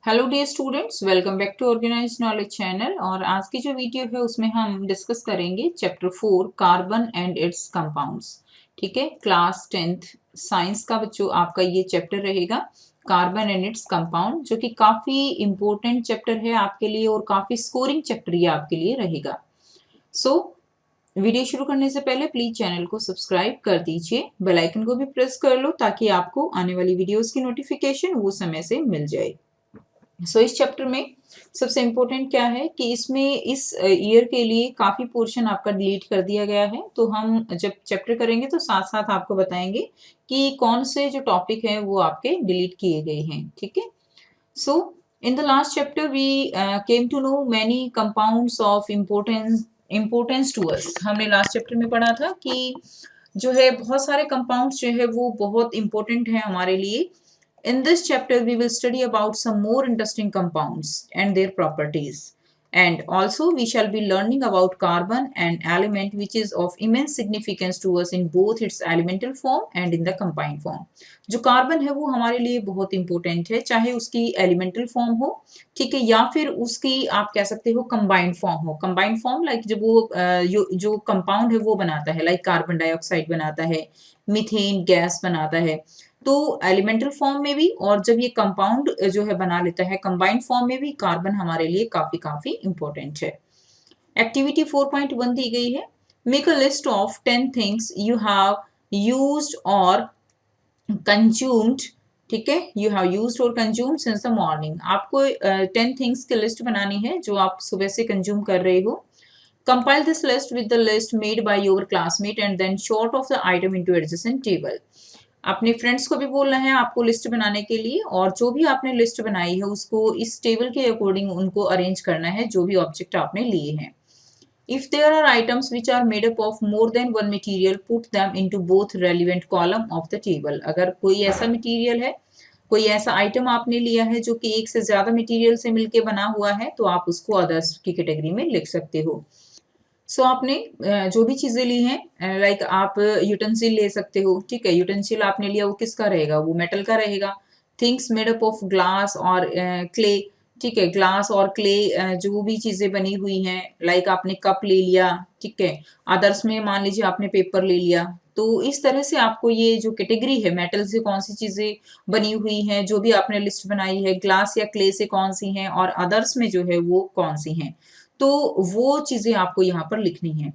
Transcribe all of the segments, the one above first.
Hello dear students, welcome back to organised knowledge channel. और आज की जो वीडियो है उसमें हम डिस्कस करेंगे chapter 4 carbon and it's compounds. ठीक है, क्लास 10th साइंस का बच्चों आपका ये चैप्टर रहेगा कार्बन एंड इट्स कंपाउंड, जो कि काफ़ी इंपॉर्टेंट चैप्टर है आपके लिए और काफ़ी स्कोरिंग चैप्टर ये आपके लिए रहेगा। सो वीडियो शुरू करने से पहले प्लीज चैनल को सब्सक्राइब कर दीजिए, बेल आइकन को भी प्रेस कर लो ताकि आपको आने वाली वीडियोस की नोटिफिकेशन वो समय से मिल जाए। इस चैप्टर में सबसे इम्पोर्टेंट क्या है कि इसमें इस ईयर के लिए काफ़ी पोर्शन आपका डिलीट कर दिया गया है। तो हम जब चैप्टर करेंगे तो साथ साथ आपको बताएंगे कि कौन से जो टॉपिक हैं वो आपके डिलीट किए गए हैं। ठीक है, so in the last chapter we came to know many compounds of importance to us. हमने लास्ट चैप्टर में पढ़ा था कि जो है बहुत सारे कंपाउंड्स जो है वो बहुत इंपॉर्टेंट है हमारे लिए। In this chapter, we will study about some more interesting compounds and their properties. And also, we shall be learning about carbon, an element which is of immense significance to us in both its elemental form and in the combined form. जो carbon है वो हमारे लिए बहुत important है, चाहे उसकी elemental form हो, ठीक है, या फिर उसकी आप कह सकते हो कंबाइंड फॉर्म हो। कंबाइंड फॉर्म लाइक जब वो जो कंपाउंड है वो बनाता है, लाइक कार्बन डाइऑक्साइड बनाता है, मीथेन गैस बनाता है, तो एलिमेंटल फॉर्म में भी, और जब ये कंपाउंड जो है बना लेता है कंबाइंड फॉर्म में भी, कार्बन हमारे लिए काफी काफी इंपॉर्टेंट है। एक्टिविटी 4.1 दी गई है, make a list of 10 things you have used और कंज्यूम्ड। ठीक है, यू हैव यूज्ड और कंज्यूम्ड सिंस द मॉर्निंग। आपको 10 थिंग्स की लिस्ट बनानी है जो आप सुबह से कंज्यूम कर रहे हो। Compile this list with the list made by your classmate and then sort of the item into adjacent table. अपने फ्रेंड्स को भी बोलना है आपको लिस्ट बनाने के लिए, और जो भी आपने लिस्ट बनाई है उसको इस टेबल के अकॉर्डिंग उनको अरेंज करना है जो भी ऑब्जेक्ट आपने लिए हैं। If there are items which are made up of more than one material, put them into both relevant column of the table. अगर कोई ऐसा मटेरियल है, कोई ऐसा आइटम आपने लिया है जो कि एक से ज्यादा मटेरियल से मिलके बना हुआ है, तो आप उसको अदर्स की कैटेगरी में लिख सकते हो। सो आपने जो भी चीजें ली हैं, लाइक आप यूटेंसिल ले सकते हो। ठीक है, यूटेंसिल आपने लिया वो किसका रहेगा, वो मेटल का रहेगा। Things made up of glass और क्ले। ठीक है, ग्लास और क्ले जो भी चीजें बनी हुई हैं, लाइक आपने कप ले लिया। ठीक है, अदर्स में मान लीजिए आपने पेपर ले लिया। तो इस तरह से आपको ये जो कैटेगरी है, मेटल से कौन सी चीजें बनी हुई हैं जो भी आपने लिस्ट बनाई है, ग्लास या क्ले से कौन सी हैं, और अदर्स में जो है वो कौन सी हैं, तो वो चीजें आपको यहाँ पर लिखनी है।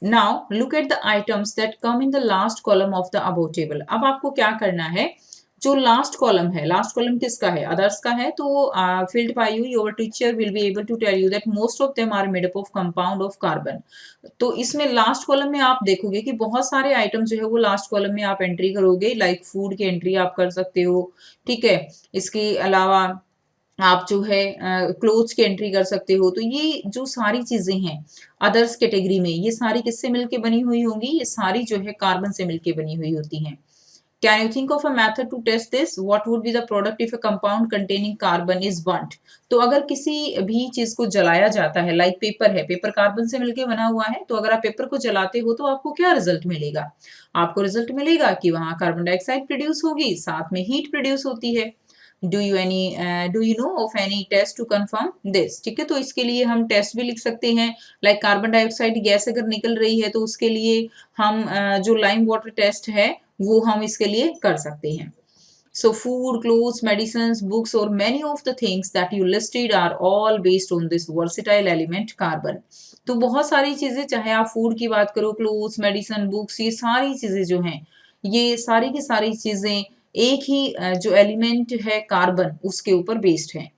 Now look at the items that come in the last column of the above table. अब आपको क्या करना है, जो लास्ट कॉलम है, लास्ट कॉलम किसका है, अदर्स का है, तो filled by you your teacher will be able to tell you that most of them are made up of compound of carbon. तो इसमें लास्ट कॉलम में आप देखोगे कि बहुत सारे आइटम जो है वो लास्ट कॉलम में आप एंट्री करोगे, लाइक फूड की एंट्री आप कर सकते हो। ठीक है, इसके अलावा आप जो है क्लोथ्स की एंट्री कर सकते हो। तो ये जो सारी चीजें हैं अदर्स कैटेगरी में, ये सारी किससे मिलके बनी हुई होंगी, ये सारी जो है कार्बन से मिलके बनी हुई होती हैं। Can you think of a method to test this, what would be the product if a compound containing carbon is burned. तो अगर किसी भी चीज को जलाया जाता है, लाइक पेपर है, पेपर कार्बन से मिलके बना हुआ है, तो अगर आप पेपर को जलाते हो तो आपको क्या रिजल्ट मिलेगा, आपको रिजल्ट मिलेगा कि वहां कार्बन डाइऑक्साइड प्रोड्यूस होगी, साथ में हीट प्रोड्यूस होती है। Do you know of any test to confirm this. ठीक है, तो इसके लिए हम टेस्ट भी लिख सकते हैं, लाइक कार्बन डाइऑक्साइड गैस अगर निकल रही है तो उसके लिए हम जो लाइम वाटर टेस्ट है वो हम इसके लिए कर सकते हैं। So food, clothes, medicines, books or many of the things that you listed are all based on this versatile element carbon. तो बहुत सारी चीजें, चाहे आप फूड की बात करो, क्लोथ्स, मेडिसिन, बुक्स, ये सारी चीजें जो हैं, ये सारी की सारी चीजें एक ही जो एलिमेंट है कार्बन उसके ऊपर बेस्ड है।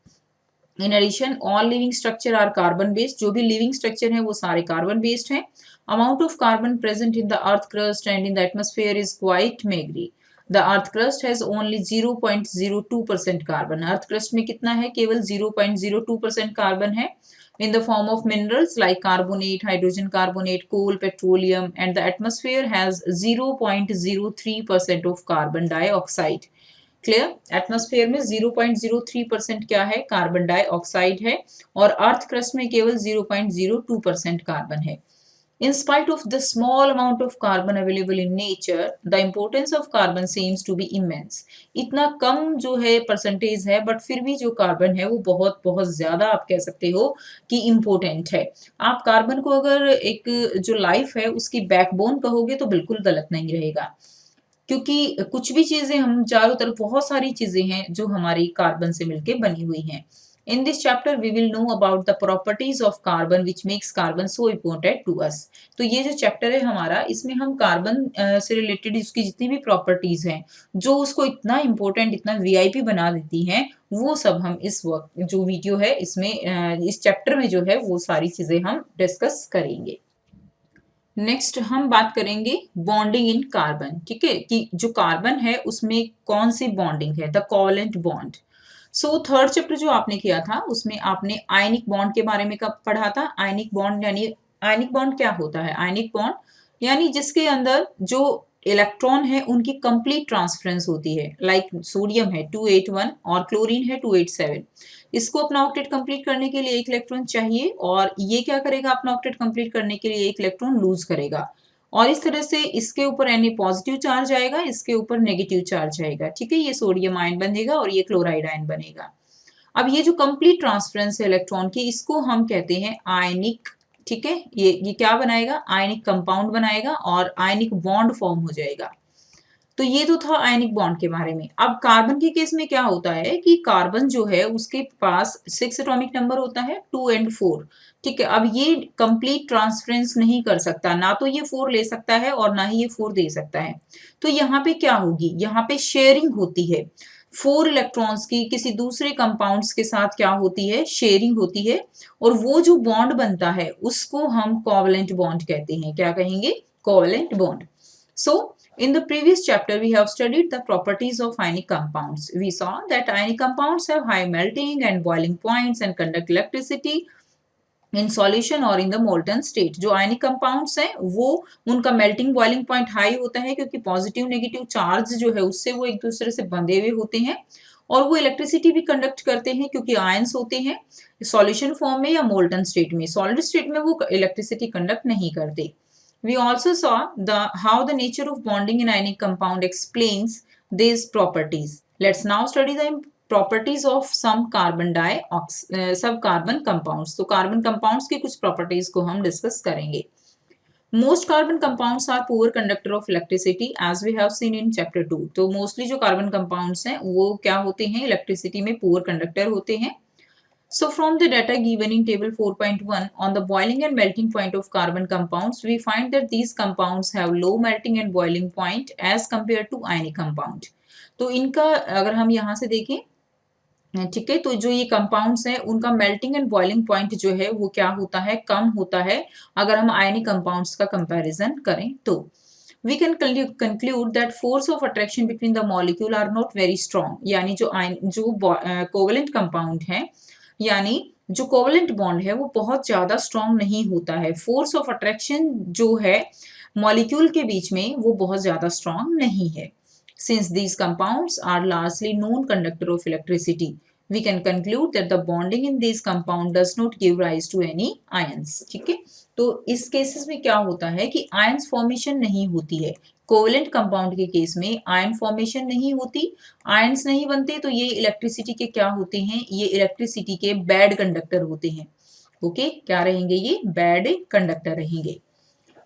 In addition all living structure are carbon based, जो भी लिविंग स्ट्रक्चर है वो सारे कार्बन बेस्ड हैं। Amount of carbon present in the earth crust and in the atmosphere is quite meagre. The earth crust has only 0.02% carbon. Earth crust में कितना है, केवल 0.02% कार्बन है, in the form of minerals like carbonate, hydrogen carbonate, coal, petroleum, and the atmosphere has 0.03% of carbon dioxide. Clear, atmosphere में 0.03% क्या है, carbon dioxide है, और अर्थ क्रस्ट में केवल 0.02% कार्बन है। In spite of the small amount of carbon available in nature, the importance of carbon seems to be immense. इतना कम जो है परसेंटेज है, बट फिर भी जो कार्बन है वो बहुत बहुत ज्यादा आप कह सकते हो कि इम्पोर्टेंट है। आप कार्बन को अगर एक जो लाइफ है उसकी बैकबोन कहोगे तो बिल्कुल गलत नहीं रहेगा, क्योंकि कुछ भी चीजें हम चारों तरफ बहुत सारी चीजें हैं जो हमारी कार्बन से मिलके बनी हुई हैं। In this chapter we will know about the properties of carbon which makes carbon so important to us. तो ये जो चैप्टर है हमारा, इसमें हम कार्बन से रिलेटेड उसकी जितनी भी प्रॉपर्टीज हैं जो उसको इतना इम्पोर्टेंट, इतना वीआईपी बना देती हैं, वो सब हम इस वक्त जो वीडियो है इसमें इस चैप्टर में जो है वो सारी चीजें हम डिस्कस करेंगे। नेक्स्ट हम बात करेंगे बॉन्डिंग इन कार्बन। ठीक है, कि जो कार्बन है उसमें कौन सी बॉन्डिंग है, the covalent bond. So third chapter जो आपने किया था उसमें आपने आयनिक बॉन्ड के बारे में कब पढ़ा था। आयनिक बॉन्ड यानी आयनिक बॉन्ड क्या होता है? आयनिक बॉन्ड यानी जिसके अंदर जो इलेक्ट्रॉन है उनकी कंप्लीट ट्रांसफरेंस होती है। लाइक सोडियम है 281 और क्लोरीन है 287। इसको अपना ऑक्टेट कंप्लीट करने के लिए एक इलेक्ट्रॉन चाहिए, और ये क्या करेगा, अपना ऑक्टेट कंप्लीट करने के लिए एक इलेक्ट्रॉन लूज करेगा, और इस तरह से इसके ऊपर Na पॉजिटिव चार्ज आएगा, इसके ऊपर नेगेटिव चार्ज आएगा। ठीक है, ये सोडियम आयन बनेगा और ये क्लोराइड आयन बनेगा। अब ये जो कंप्लीट ट्रांसफरेंस है इलेक्ट्रॉन की, इसको हम कहते हैं आयनिक। ठीक है, ये क्या बनाएगा, आयनिक कंपाउंड बनाएगा और आयनिक बॉन्ड फॉर्म हो जाएगा। तो ये तो था आयनिक बॉन्ड के बारे में। अब कार्बन के केस में क्या होता है कि कार्बन जो है उसके पास 6 एटॉमिक नंबर होता है, 2 और 4। ठीक है, अब ये कंप्लीट ट्रांसफरेंस नहीं कर सकता, ना तो ये 4 ले सकता है और ना ही ये 4 दे सकता है। तो यहाँ पे क्या होगी, यहाँ पे शेयरिंग होती है। 4 इलेक्ट्रॉन्स की किसी दूसरे कंपाउंड्स के साथ क्या होती है, शेयरिंग होती है, और वो जो बॉन्ड बनता है उसको हम कोवेलेंट बॉन्ड कहते हैं। क्या कहेंगे, covalent bond. So, in the previous chapter, we have studied the properties of ionic compounds. We saw that ionic compounds have high melting and boiling points and conduct electricity in solution or in the molten state. जो ionic compounds हैं वो उनका melting boiling point high होता है, क्योंकि positive negative charge जो है उससे वो एक दूसरे से बंधे हुए होते हैं, और वो इलेक्ट्रिसिटी भी कंडक्ट करते हैं क्योंकि आयंस होते हैं सॉल्यूशन फॉर्म में या मोल्टन स्टेट में। सॉलिड स्टेट में वो इलेक्ट्रिसिटी कंडक्ट नहीं करते। We also saw how the nature of bonding in ionic compound explains these properties. Let's now study the properties of some सब कार्बन compounds. तो carbon compounds की कुछ properties को हम discuss करेंगे। Most carbon compounds are poor conductor of electricity as we have seen in chapter 2. तो mostly जो carbon compounds हैं वो क्या होते हैं, electricity में poor conductor होते हैं। So from the data given in table 4.1 on the boiling and melting point of carbon compounds, we find that these compounds have low melting and boiling point as compared to ionic compound. तो इनका अगर हम यहाँ से देखें, ठीक है, तो जो ये कंपाउंड्स हैं उनका मेल्टिंग एंड बॉइलिंग पॉइंट जो है वो क्या होता है, कम होता है अगर हम आयनिक कंपाउंड्स का कंपैरिजन करें तो। We can conclude that force of attraction between the molecule are not very strong. यानी जो कोवेलेंट कंपाउंड है, यानी जो कोवेलेंट बॉन्ड है वो बहुत ज्यादा स्ट्रॉन्ग नहीं होता है। फोर्स ऑफ अट्रैक्शन जो है मॉलिक्यूल के बीच में वो बहुत ज्यादा स्ट्रॉन्ग नहीं है। Since these compounds are largely non conductor of electricity, we can conclude that the bonding in these compound does not give rise to any ions. ठीक है, तो इस केसेस में क्या होता है कि आयंस फॉर्मेशन नहीं होती है। कोवेलेंट कंपाउंड के केस में आयन फॉर्मेशन नहीं होती, आयंस नहीं बनते, तो ये इलेक्ट्रिसिटी के क्या होते हैं, ये इलेक्ट्रिसिटी के बैड कंडक्टर होते हैं। ओके, क्या रहेंगे, ये बैड कंडक्टर रहेंगे।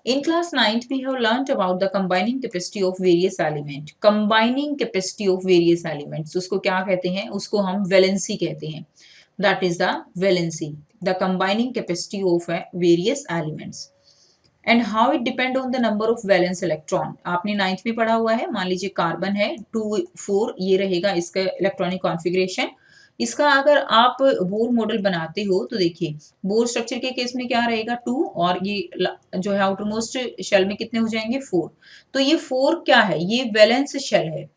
In class 9th, we have learnt about the combining capacity of various elements. Combining capacity of various elements, उसको क्या कहते हैं, उसको हम valency कहते हैं। That is the valency, the combining capacity of various elements. And how it depend on the number of valence electron. आपने 9th में पढ़ा हुआ है, मान लीजिए कार्बन है 2 4, ये रहेगा इसका इलेक्ट्रॉनिक कॉन्फ़िगरेशन। इसका अगर आप बोर मॉडल बनाते हो तो देखिए बोर स्ट्रक्चर के केस में क्या रहेगा 2, और ये जो है आउटर मोस्ट शेल में कितने हो जाएंगे 4। तो ये 4 क्या है, ये वैलेंस शेल है।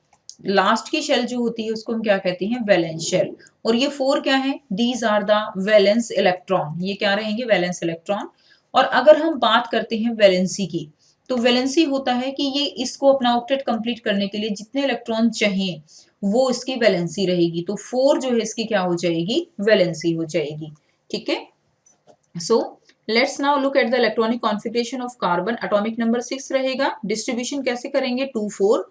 लास्ट की शेल जो होती है उसको हम क्या कहते हैं, वैलेंस शेल। और ये 4 क्या है, these are the valence electron, ये क्या रहेंगे, वैलेंस इलेक्ट्रॉन। और अगर हम बात करते हैं वैलेंसी की, तो वैलेंसी होता है कि ये इसको अपना ऑक्टेट कंप्लीट करने के लिए जितने इलेक्ट्रॉन चाहिए वो इसकी वैलेंसी रहेगी। तो 4 जो है इसकी क्या हो जाएगी, वैलेंसी हो जाएगी। ठीक है, so let's now look at the electronic configuration of carbon. Atomic number 6 रहेगा। डिस्ट्रीब्यूशन कैसे करेंगे, 2 4,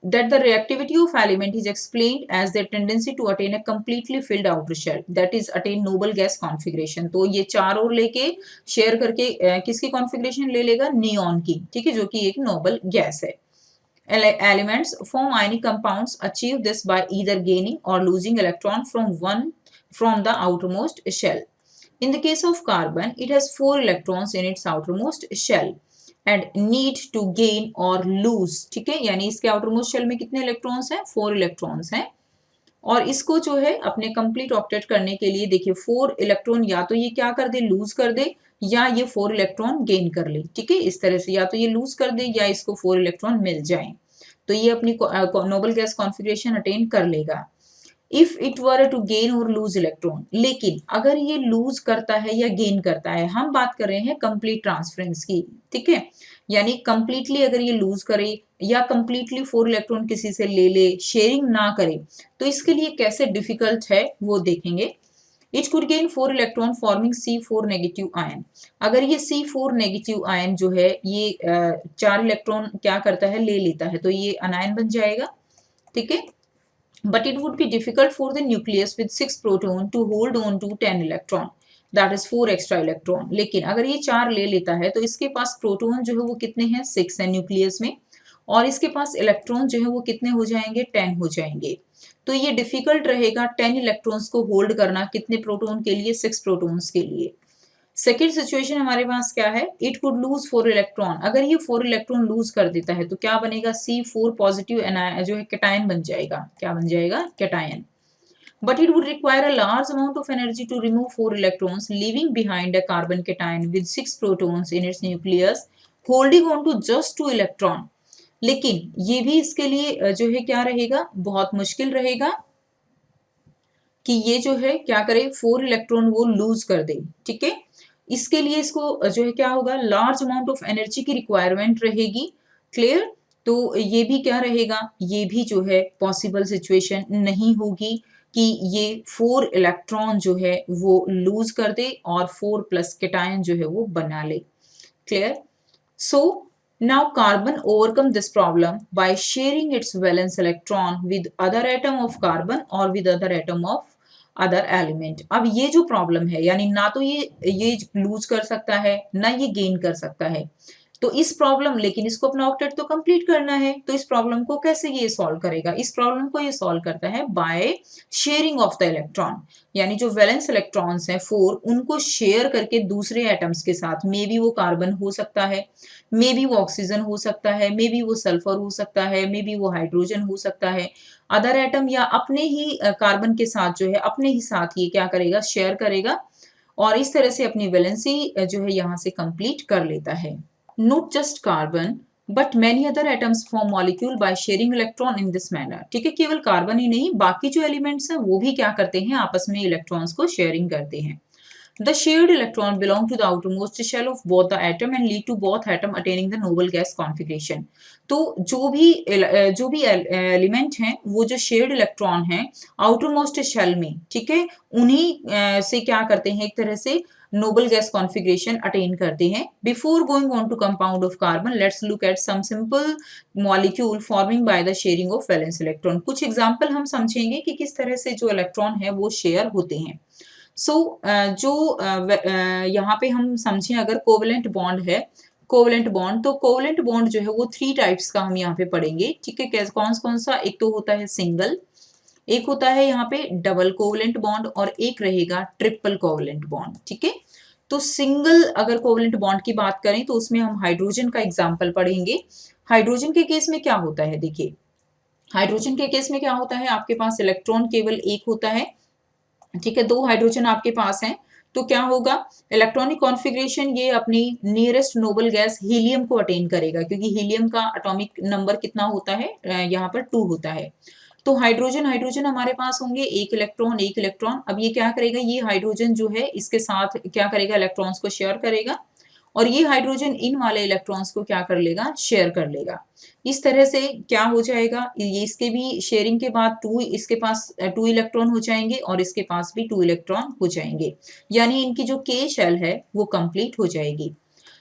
that the reactivity of element is explained as their tendency to attain a completely filled outer shell, that is attain noble gas configuration। तो ये चार और लेके share करके किसकी कॉन्फ़िगरेशन ले लेगा, नियॉन की, ठीक है, जो कि एक नोबल गैस है। Elements form ionic compounds achieve this by either gaining or losing electron from the outermost shell. In the case of carbon, it has 4 electrons in its outermost shell and need to gain or lose, ठीक है, यानी इसके outermost shell में कितने electrons हैं, 4 electrons हैं। और इसको जो है अपने कंप्लीट ऑक्टेट करने के लिए देखिए 4 इलेक्ट्रॉन या तो ये क्या कर दे, लूज कर दे, या ये 4 इलेक्ट्रॉन गेन कर ले, ठीक है, इस तरह से या तो ये लूज कर दे या इसको 4 इलेक्ट्रॉन मिल जाए, तो ये अपनी नोबल गैस कॉन्फ़िगरेशन अटेन कर लेगा। If it were to gain or lose electron, लेकिन अगर ये लूज करता है या गेन करता है, हम बात कर रहे हैं कंप्लीट ट्रांसफरेंस की, ठीक है, यानी कंप्लीटली अगर ये लूज करे या कंप्लीटली 4 इलेक्ट्रॉन किसी से ले ले, शेयरिंग ना करे, तो इसके लिए कैसे डिफिकल्ट है वो देखेंगे। It could gain 4 electron forming C4 negative ion. अगर ये C4 नेगेटिव आयन जो है ये 4 इलेक्ट्रॉन क्या करता है, ले लेता है, तो ये अनायन बन जाएगा, ठीक है। But it would be difficult for the nucleus with 6 proton to hold on to 10 electron, that is 4 extra electron। लेकिन अगर ये 4 ले लेता है तो इसके पास प्रोटॉन जो है वो कितने हैं, 6 है न्यूक्लियस में, और इसके पास इलेक्ट्रॉन जो है वो कितने हो जाएंगे, 10 हो जाएंगे। तो ये डिफिकल्ट रहेगा 10 इलेक्ट्रॉन्स को होल्ड करना, कितने प्रोटॉन के लिए, 6 प्रोटॉन्स के लिए। सेकेंड सिचुएशन हमारे पास क्या है, इट कुड लूज 4 इलेक्ट्रॉन। अगर ये 4 इलेक्ट्रॉन लूज कर देता है तो क्या बनेगा, C4 पॉजिटिव जो है कैटायन बन जाएगा, क्या बन जाएगा, cation. But it would require a large amount of energy to remove 4 electrons, leaving behind a carbon cation with 6 protons in its nucleus, holding on to just 2 electron। लेकिन ये भी इसके लिए जो है क्या रहेगा, बहुत मुश्किल रहेगा कि ये जो है क्या करे, 4 इलेक्ट्रॉन वो लूज कर दे, ठीक है। इसके लिए इसको जो है क्या होगा, लार्ज अमाउंट ऑफ एनर्जी की रिक्वायरमेंट रहेगी, क्लियर। तो ये भी क्या रहेगा, ये भी जो है पॉसिबल सिचुएशन नहीं होगी कि ये 4 इलेक्ट्रॉन जो है वो लूज कर दे और 4 प्लस कैटायन जो है वो बना ले, clear. So now carbon overcome this problem by sharing its valence electron with other atom of carbon or with other atom of other element. अब ये जो प्रॉब्लम है, यानी ना तो ये लूज कर सकता है ना ये गेन कर सकता है, तो इस प्रॉब्लम, लेकिन इसको अपना ऑक्टेट तो कंप्लीट करना है, तो इस प्रॉब्लम को कैसे ये सॉल्व करेगा, इस प्रॉब्लम को ये सॉल्व करता है by sharing of the electron, यानी जो वैलेंस इलेक्ट्रॉन्स हैं 4 उनको शेयर करके दूसरे एटम्स के साथ, मे बी वो कार्बन हो सकता है, मे बी वो ऑक्सीजन हो सकता है, मे बी वो सल्फर हो सकता है, मे बी वो हाइड्रोजन हो सकता है, अदर एटम, या अपने ही कार्बन के साथ जो है अपने ही साथ ये क्या करेगा, शेयर करेगा, और इस तरह से अपनी वैलेंसी जो है यहाँ से कंप्लीट कर लेता है। Not just carbon but many other atoms form molecule by sharing electron in this manner, ठीक है, केवल कार्बन ही नहीं बाकी जो एलिमेंट्स हैं वो भी क्या करते हैं, आपस में इलेक्ट्रॉन्स को शेयरिंग करते हैं। The shared electron belong to the outermost shell of both the atom and lead to both atom attaining the noble gas configuration। तो जो भी एलिमेंट हैं वो जो शेयर्ड इलेक्ट्रॉन हैं आउटरमोस्ट शेल में, ठीक है, उन्हीं से क्या करते हैं, एक तरह से नोबल गैस कॉन्फ़िगरेशन अटेन करते हैं। Before going on to compound of carbon, let's look at some simple molecule forming by the sharing of valence electron. कुछ एग्जांपल हम समझेंगे कि किस तरह से जो इलेक्ट्रॉन है वो शेयर होते हैं। सो यहाँ पे हम समझें, अगर कोवेलेंट बॉन्ड है, कोवेलेंट बॉन्ड, तो कोवेलेंट बॉन्ड जो है वो 3 टाइप्स का हम यहाँ पे पढ़ेंगे, ठीक है, कौन सा, एक तो होता है सिंगल, एक होता है यहाँ पे डबल कोवेलेंट बॉन्ड, और एक रहेगा ट्रिपल कोवेलेंट बॉन्ड, ठीक है। तो सिंगल अगर कोवेलेंट बॉन्ड की बात करें तो उसमें हम हाइड्रोजन का एग्जाम्पल पढ़ेंगे। हाइड्रोजन के केस में क्या होता है, देखिए हाइड्रोजन के केस में क्या होता है, आपके पास इलेक्ट्रॉन केवल एक होता है, ठीक है, 2 हाइड्रोजन आपके पास हैं, तो क्या होगा, इलेक्ट्रॉनिक कॉन्फ़िगरेशन ये अपनी नियरेस्ट नोबल गैस हीलियम को अटेन करेगा, क्योंकि हीलियम का एटॉमिक नंबर कितना होता है, यहाँ पर 2 होता है। तो हाइड्रोजन हमारे पास होंगे एक इलेक्ट्रॉन। अब ये क्या करेगा, ये हाइड्रोजन जो है इसके साथ क्या करेगा, इलेक्ट्रॉन्स को शेयर करेगा, और ये हाइड्रोजन इन वाले इलेक्ट्रॉन्स को क्या कर लेगा, शेयर कर लेगा। इस तरह से क्या हो जाएगा, ये इसके भी शेयरिंग के बाद इसके पास 2 इलेक्ट्रॉन हो जाएंगे और इसके पास भी 2 इलेक्ट्रॉन हो जाएंगे, यानी इनकी जो के शेल है वो कंप्लीट हो जाएगी।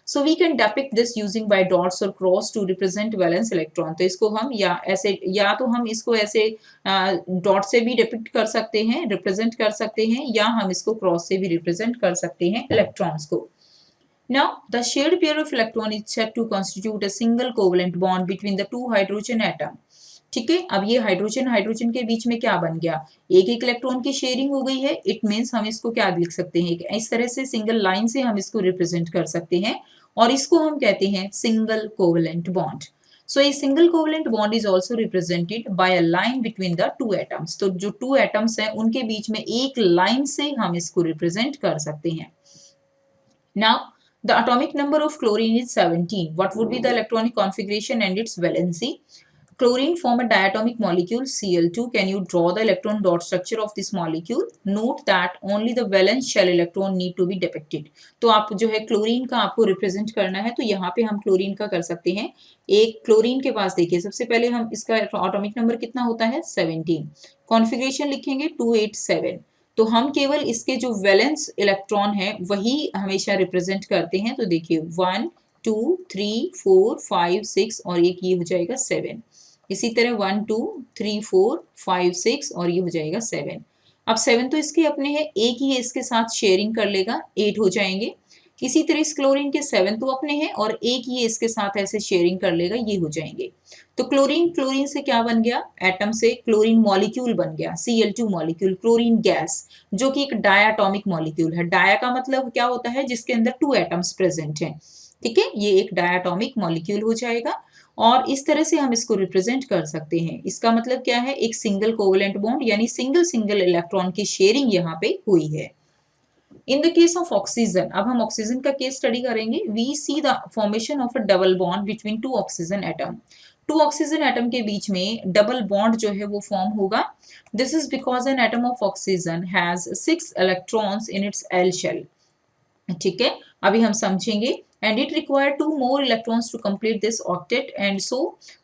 So we can depict this using by dots or cross to represent valence electron। तो इसको हम या ऐसे, या तो हम इसको ऐसे डॉट से भी डिपिक्ट कर सकते हैं, रिप्रेजेंट कर सकते हैं, या हम इसको क्रॉस से भी रिप्रेजेंट कर सकते हैं इलेक्ट्रॉन्स को। Now the shared pair of electron is said to constitute a single covalent bond between the two hydrogen atom। ठीक है, अब ये हाइड्रोजन हाइड्रोजन के बीच में क्या बन गया, एक एक इलेक्ट्रॉन की शेयरिंग हो गई है। इट मीन्स हम इसको क्या लिख सकते हैं, इस तरह से सिंगल लाइन से हम इसको रिप्रेजेंट कर सकते हैं और इसको हम कहते हैं सिंगल कोवेलेंट बॉन्ड। सो ये single covalent bond is also represented by a line between the two atoms. तो जो टू एटम्स हैं उनके बीच में एक लाइन से हम इसको रिप्रेजेंट कर सकते हैं। Now the atomic number of chlorine is 17. What would be the electronic configuration and its valency? Chlorine form a diatomic molecule Cl2. Can you draw the electron dot structure of this molecule? Note that only the valence shell electron need to be depicted। तो आप जो है chlorine का आपको represent करना है, तो यहाँ पे हम क्लोरीन का कर सकते हैं। एक क्लोरीन के पास देखिए, सबसे पहले हम इसका एटॉमिक नंबर कितना होता है, 17। कॉन्फ़िगरेशन लिखेंगे 287। तो हम केवल इसके जो वैलेंस इलेक्ट्रॉन है वही हमेशा रिप्रेजेंट करते हैं। तो देखिए 1 2 3 4 5 6 और एक ये हो जाएगा 7। इसी तरह 1 2 3 4 5 6 और ये हो जाएगा 7। अब 7 तो इसके अपने हैं, एक ही इसके साथ शेयरिंग कर लेगा, 8 हो जाएंगे। इसी तरह इस क्लोरीन के 7 तो अपने हैं और एक ही इसके साथ ऐसे शेयरिंग कर लेगा, ये हो जाएंगे। तो क्लोरीन से क्या बन गया, एटम से क्लोरीन मॉलिक्यूल बन गया, Cl2 मॉलिक्यूल, क्लोरीन गैस, जो कि एक डायटोमिक मॉलिक्यूल है। डाया का मतलब क्या होता है, जिसके अंदर 2 एटम्स प्रेजेंट हैं। ठीक है, ये एक डायटोमिक मॉलिक्यूल हो जाएगा और इस तरह से हम इसको रिप्रेजेंट कर सकते हैं। इसका मतलब क्या है, एक सिंगल कोवेलेंट बॉन्ड यानी सिंगल इलेक्ट्रॉन की शेयरिंग यहाँ पे हुई है। In the case of oxygen, अब हम ऑक्सीजन का केस स्टडी करेंगे। We see the formation of a double bond between 2 oxygen atom. 2 oxygen atom के बीच में डबल बॉन्ड जो है वो फॉर्म होगा। This is because an atom of oxygen has 6 electrons in its L shell. ठीक है, अभी हम समझेंगे। And it required 2 more electrons to complete this octet, and so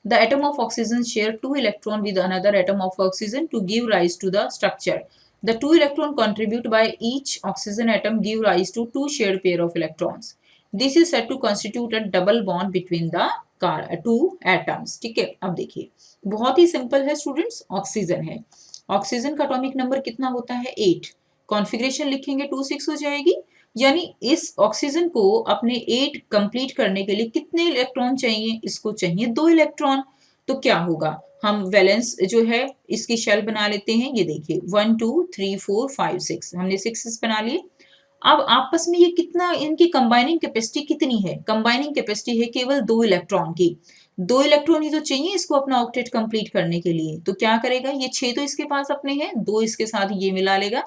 the atom of oxygen share 2 electrons with another atom of oxygen to give rise to the structure. The 2 electrons contributed by each oxygen atom give rise to 2 shared pair of electrons. This is said to constitute a double bond between the 2 atoms. ठीक है, अब देखिए बहुत ही simple है students. Oxygen है, oxygen का atomic number कितना होता है, 8। कॉन्फ़िगरेशन लिखेंगे 26 हो जाएगी। यानी इस ऑक्सीजन को अपने 8 कंप्लीट करने के लिए कितने इलेक्ट्रॉन चाहिए, इसको चाहिए 2 इलेक्ट्रॉन। तो क्या होगा, हम वैलेंस जो है इसकी शेल बना लेते हैं। ये देखिए 1 2 3 4 5 6, हमने 6 बना लिए। अब आपस में ये कितना, इनकी कंबाइनिंग कैपेसिटी कितनी है, कंबाइनिंग कैपेसिटी है केवल 2 इलेक्ट्रॉन की। 2 इलेक्ट्रॉन ही तो चाहिए इसको अपना ऑक्टेट कंप्लीट करने के लिए। तो क्या करेगा, ये 6 तो इसके पास अपने हैं, 2 इसके साथ ये मिला लेगा,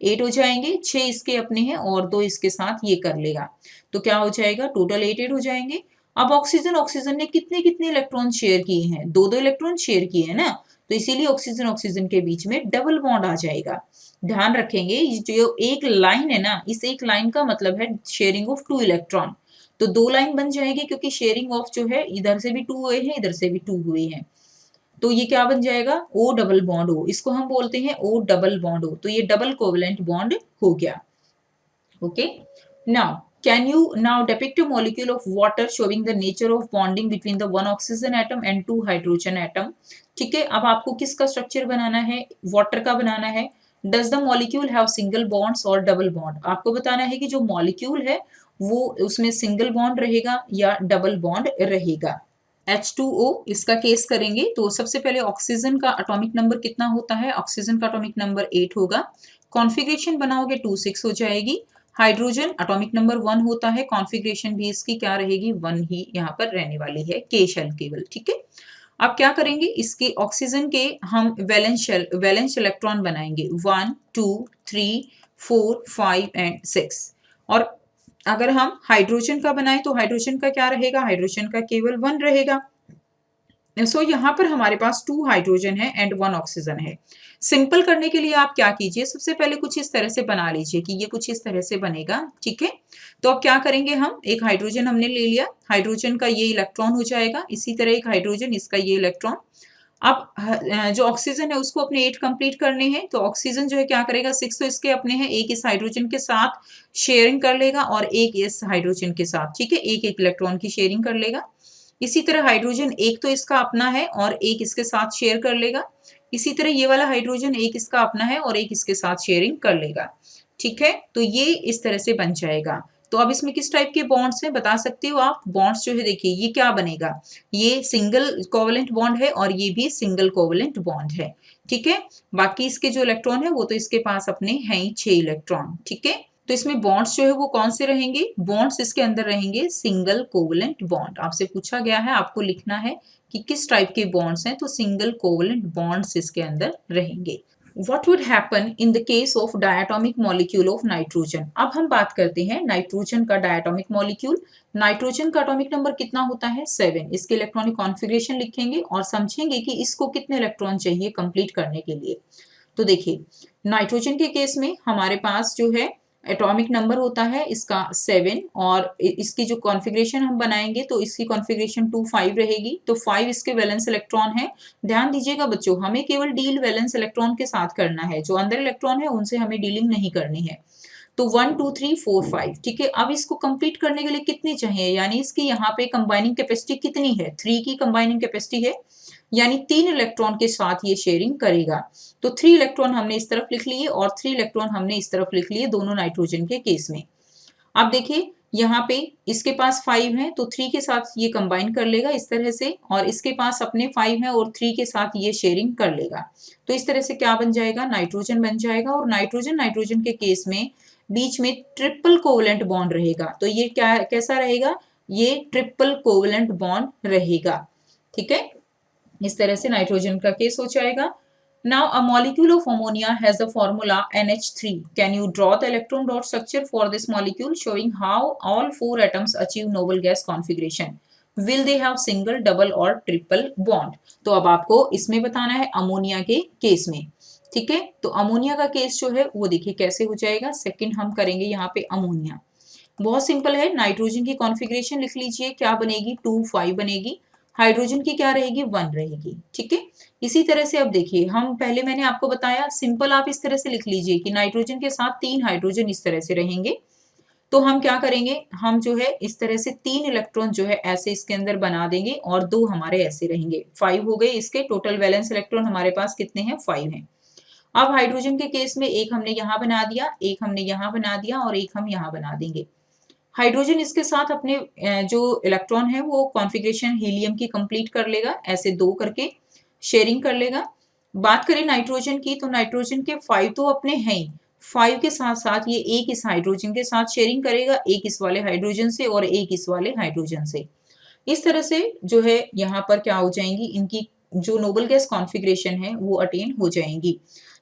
8 हो जाएंगे। 6 इसके अपने हैं और 2 इसके साथ ये कर लेगा, तो क्या हो जाएगा, टोटल 8 हो जाएंगे। अब ऑक्सीजन ने कितने कितने इलेक्ट्रॉन शेयर किए हैं, 2 इलेक्ट्रॉन शेयर किए हैं ना, तो इसीलिए ऑक्सीजन के बीच में डबल बॉन्ड आ जाएगा। ध्यान रखेंगे जो एक लाइन है ना, इस एक लाइन का मतलब है शेयरिंग ऑफ 2 इलेक्ट्रॉन। तो 2 लाइन बन जाएगी क्योंकि शेयरिंग ऑफ जो है इधर से भी 2 हुए हैं, इधर से भी 2 हुए हैं। तो ये क्या बन जाएगा, O डबल बॉन्ड O, इसको हम बोलते हैं O डबल बॉन्ड O। तो ये डबल कोवेलेंट बॉन्ड हो गया। Okay, now can you now depict a molecule of water showing the nature of bonding between the 1 oxygen atom and 2 hydrogen atom। ठीक है, अब आपको किसका स्ट्रक्चर बनाना है, वाटर का बनाना है। Does the molecule have single bonds or double bond? आपको बताना है कि जो मॉलिक्यूल है वो उसमें सिंगल बॉन्ड रहेगा या डबल बॉन्ड रहेगा। H2O इसका केस करेंगे। तो सबसे पहले ऑक्सीजन का एटॉमिक नंबर कितना होता है, ऑक्सीजन का एटॉमिक नंबर 8 होगा। कॉन्फ़िगरेशन बनाओगे 26 हो जाएगी। हाइड्रोजन एटॉमिक नंबर 1 होता है, कॉन्फ़िगरेशन भी इसकी क्या रहेगी, 1 ही यहाँ पर रहने वाली है, के शेल केवल। ठीक है, अब क्या करेंगे, इसके ऑक्सीजन के हम वैलेंस इलेक्ट्रॉन बनाएंगे 1 2 3 4 5 एंड 6। और अगर हम हाइड्रोजन का बनाएं तो हाइड्रोजन का क्या रहेगा, हाइड्रोजन का केवल 1 रहेगा। सो यहाँ पर हमारे पास 2 हाइड्रोजन है एंड 1 ऑक्सीजन है। सिंपल करने के लिए आप क्या कीजिए, सबसे पहले कुछ इस तरह से बना लीजिए कि ये कुछ इस तरह से बनेगा, ठीक है। तो अब क्या करेंगे, हम एक हाइड्रोजन हमने ले लिया, हाइड्रोजन का ये इलेक्ट्रॉन हो जाएगा, इसी तरह एक हाइड्रोजन, इसका ये इलेक्ट्रॉन। अब जो ऑक्सीजन है उसको अपने 8 कंप्लीट करने हैं, तो ऑक्सीजन जो है क्या करेगा, 6 तो इसके अपने हैं, एक इस हाइड्रोजन के साथ शेयरिंग कर लेगा और एक इस हाइड्रोजन के साथ, ठीक है, एक एक इलेक्ट्रॉन की शेयरिंग कर लेगा। इसी तरह हाइड्रोजन एक तो इसका अपना है और एक इसके साथ शेयर कर लेगा। इसी तरह ये वाला हाइड्रोजन एक इसका अपना है और एक इसके साथ शेयरिंग कर लेगा, ठीक है। तो ये इस तरह से बन जाएगा। तो अब इसमें किस टाइप के बॉन्ड्स हैं बता सकते हो आप। बॉन्ड्स जो है देखिए ये क्या बनेगा, ये सिंगल कोवलेंट बॉन्ड है और ये भी सिंगल कोवलेंट बॉन्ड है, ठीक है। बाकी इसके जो इलेक्ट्रॉन है वो तो इसके पास अपने हैं ही 6 इलेक्ट्रॉन, ठीक है। तो इसमें बॉन्ड्स जो है वो कौन से रहेंगे, बॉन्ड्स इसके अंदर रहेंगे सिंगल कोवलेंट बॉन्ड। आपसे पूछा गया है, आपको लिखना है कि किस टाइप के बॉन्ड्स हैं, तो सिंगल कोवलेंट बॉन्ड्स इसके अंदर रहेंगे। What would happen in the case of diatomic molecule of nitrogen? अब हम बात करते हैं नाइट्रोजन का डायटोमिक मॉलिक्यूल। नाइट्रोजन का एटॉमिक नंबर कितना होता है, 7। इसके इलेक्ट्रॉनिक कॉन्फ़िगरेशन लिखेंगे और समझेंगे कि इसको कितने इलेक्ट्रॉन चाहिए कंप्लीट करने के लिए। तो देखिए नाइट्रोजन के केस में हमारे पास जो है एटॉमिक नंबर होता है इसका 7 और इसकी जो कॉन्फ़िगरेशन हम बनाएंगे तो इसकी कॉन्फ़िगरेशन 2 5 रहेगी। तो 5 इसके वैलेंस इलेक्ट्रॉन है। ध्यान दीजिएगा बच्चों, हमें केवल डील वैलेंस इलेक्ट्रॉन के साथ करना है, जो अंदर इलेक्ट्रॉन है उनसे हमें डीलिंग नहीं करनी है। तो 1 2 3 4 5, ठीक है। अब इसको कंप्लीट करने के लिए कितनी चाहिए, यानी इसकी यहाँ पे कंबाइनिंग कैपेसिटी कितनी है, 3 की कंबाइनिंग कैपेसिटी है, यानी 3 इलेक्ट्रॉन के साथ ये शेयरिंग करेगा। तो 3 इलेक्ट्रॉन हमने इस तरफ लिख लिए और 3 इलेक्ट्रॉन हमने इस तरफ लिख लिए, दोनों नाइट्रोजन के केस में। अब देखिए यहाँ पे इसके पास 5 है तो 3 के साथ ये कंबाइन कर लेगा इस तरह से, और इसके पास अपने 5 है और 3 के साथ ये शेयरिंग कर लेगा। तो इस तरह से क्या बन जाएगा, नाइट्रोजन बन जाएगा। और नाइट्रोजन नाइट्रोजन के केस में बीच में ट्रिपल कोवलेंट बॉन्ड रहेगा। तो ये क्या कैसा रहेगा, ये ट्रिपल कोवलेंट बॉन्ड रहेगा, ठीक है। इस तरह से नाइट्रोजन का केस हो जाएगा। Now a molecule of ammonia has the formula NH3. Can you draw the electron dot structure for this molecule showing how all 4 atoms achieve noble gas configuration? Will they have single, double or triple bond? तो अब आपको इसमें बताना है ammonia के case में, ठीक है। तो अमोनिया का केस जो है वो देखिए कैसे हो जाएगा। सेकंड हम करेंगे यहाँ पे अमोनिया, बहुत सिंपल है। नाइट्रोजन की कॉन्फ़िगरेशन लिख लीजिए, क्या बनेगी 2 5 बनेगी। हाइड्रोजन की क्या रहेगी 1 रहेगी, ठीक है। इसी तरह से अब देखिए हम पहले मैंने आपको बताया सिंपल, आप इस तरह से लिख लीजिए कि नाइट्रोजन के साथ 3 हाइड्रोजन इस तरह से रहेंगे। तो हम क्या करेंगे, हम जो है इस तरह से 3 इलेक्ट्रॉन जो है ऐसे इसके अंदर बना देंगे और 2 हमारे ऐसे रहेंगे। 5 हो गए इसके, टोटल वैलेंस इलेक्ट्रॉन हमारे पास कितने हैं 5 हैं। अब हाइड्रोजन के केस में एक हमने यहाँ बना दिया, एक हमने यहाँ बना दिया और एक हम यहाँ बना देंगे। हाइड्रोजन इसके साथ अपने जो इलेक्ट्रॉन है वो कॉन्फ़िगरेशन हीलियम की कंप्लीट कर लेगा, ऐसे 2 करके शेयरिंग कर लेगा। बात करें नाइट्रोजन की, तो नाइट्रोजन के 5 तो अपने हैं ही, 5 के साथ साथ ये एक इस हाइड्रोजन के साथ शेयरिंग करेगा, एक इस वाले हाइड्रोजन से और एक इस वाले हाइड्रोजन से। इस तरह से जो है यहाँ पर क्या हो जाएंगी, इनकी जो नोबल गैस कॉन्फ़िगरेशन है वो अटेन हो जाएंगी,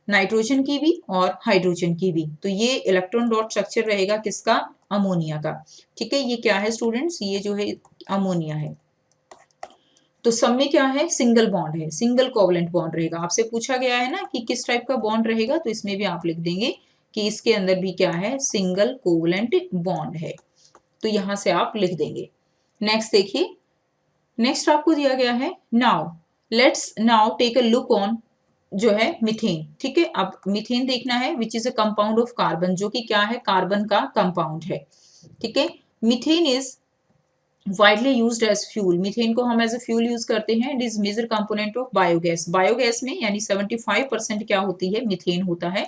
नाइट्रोजन की भी और हाइड्रोजन की भी। तो ये इलेक्ट्रॉन डॉट स्ट्रक्चर रहेगा किसका, अमोनिया का, ठीक है। ये क्या है स्टूडेंट्स, ये जो है अमोनिया है। तो सब में क्या है, सिंगल बॉन्ड है, सिंगल कोवलेंट बॉन्ड रहेगा। आपसे पूछा गया है ना कि किस टाइप का बॉन्ड रहेगा, तो इसमें भी आप लिख देंगे कि इसके अंदर भी क्या है, सिंगल कोवलेंट बॉन्ड है। तो यहां से आप लिख देंगे। नेक्स्ट देखिए, नेक्स्ट आपको दिया गया है now let's now take a look on जो है मीथेन, ठीक है। अब मीथेन देखना है which is a compound of carbon, जो कि क्या है, कार्बन का कंपाउंड है, ठीक है। Methane is widely used as fuel, methane को हम एज अ फ्यूल यूज करते हैं। It is major component of biogas, biogas में यानी 75% क्या होती है, मीथेन होता है।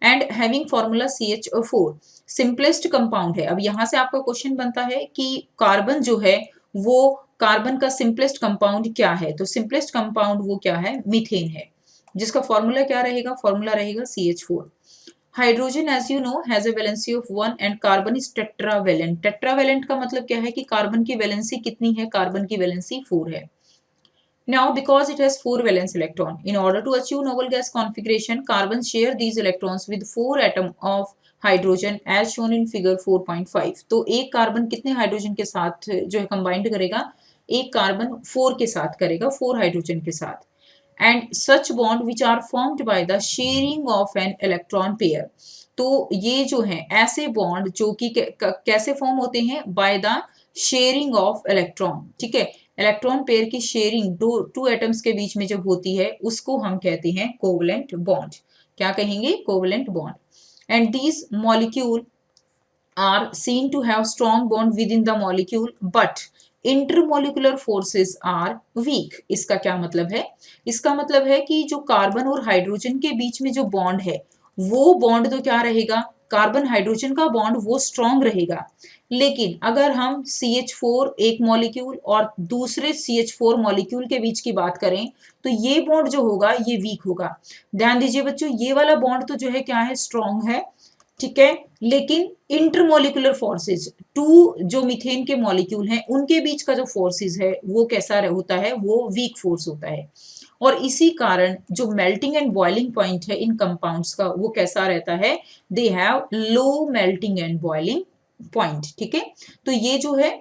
And having formula CH4, simplest compound है। अब यहाँ से आपका क्वेश्चन बनता है कि कार्बन जो है वो कार्बन का सिंपलेस्ट कंपाउंड क्या है, तो सिंपलेस्ट कंपाउंड वो क्या है, मीथेन है, जिसका फॉर्मूला क्या रहेगा, फॉर्मूला रहेगा CH4। Hydrogen as you know has a valency of 1 and carbon is tetravalent. Tetravalent का मतलब क्या है कि कार्बन की वैलेंसी कितनी है, कार्बन की वैलेंसी 4 है। Now, because it has 4 valence electron, in order to achieve noble gas configuration, carbon share these electrons with 4 atom of hydrogen as shown in figure 4.5। तो एक कार्बन कितने हाइड्रोजन के साथ जो है कंबाइंड करेगा, एक कार्बन 4 के साथ करेगा, 4 हाइड्रोजन के साथ। And such bond which are formed by the sharing of an electron pair. तो ये जो है ऐसे बॉन्ड जो कि कैसे फॉर्म होते हैं, bye the sharing of electron, ठीक है। इलेक्ट्रॉन पेयर की शेयरिंग टू एटम्स के बीच में जब होती है उसको हम कहते हैं कोवलेंट बॉन्ड। क्या कहेंगे? Covalent bond. And these molecule are seen to have strong bond within the molecule but intermolecular forces are weak. इसका क्या मतलब है? इसका मतलब है कि जो कार्बन और हाइड्रोजन के बीच में जो बॉन्ड है वो बॉन्ड तो क्या रहेगा, कार्बन हाइड्रोजन का बॉन्ड वो स्ट्रॉन्ग रहेगा, लेकिन अगर हम CH4 एक मॉलिक्यूल और दूसरे CH4 मॉलिक्यूल के बीच की बात करें तो ये बॉन्ड जो होगा ये वीक होगा। ध्यान दीजिए बच्चों, ये वाला बॉन्ड तो जो है क्या है, स्ट्रॉन्ग है, ठीक है, लेकिन इंटरमोलिकुलर फोर्सेस टू जो मीथेन के मॉलिक्यूल हैं उनके बीच का जो फोर्सेस है वो कैसा होता है, वो वीक फोर्स होता है। और इसी कारण जो मेल्टिंग एंड बॉइलिंग पॉइंट है इन कंपाउंड्स का वो कैसा रहता है, they have low melting and boiling point, ठीक है। तो ये जो है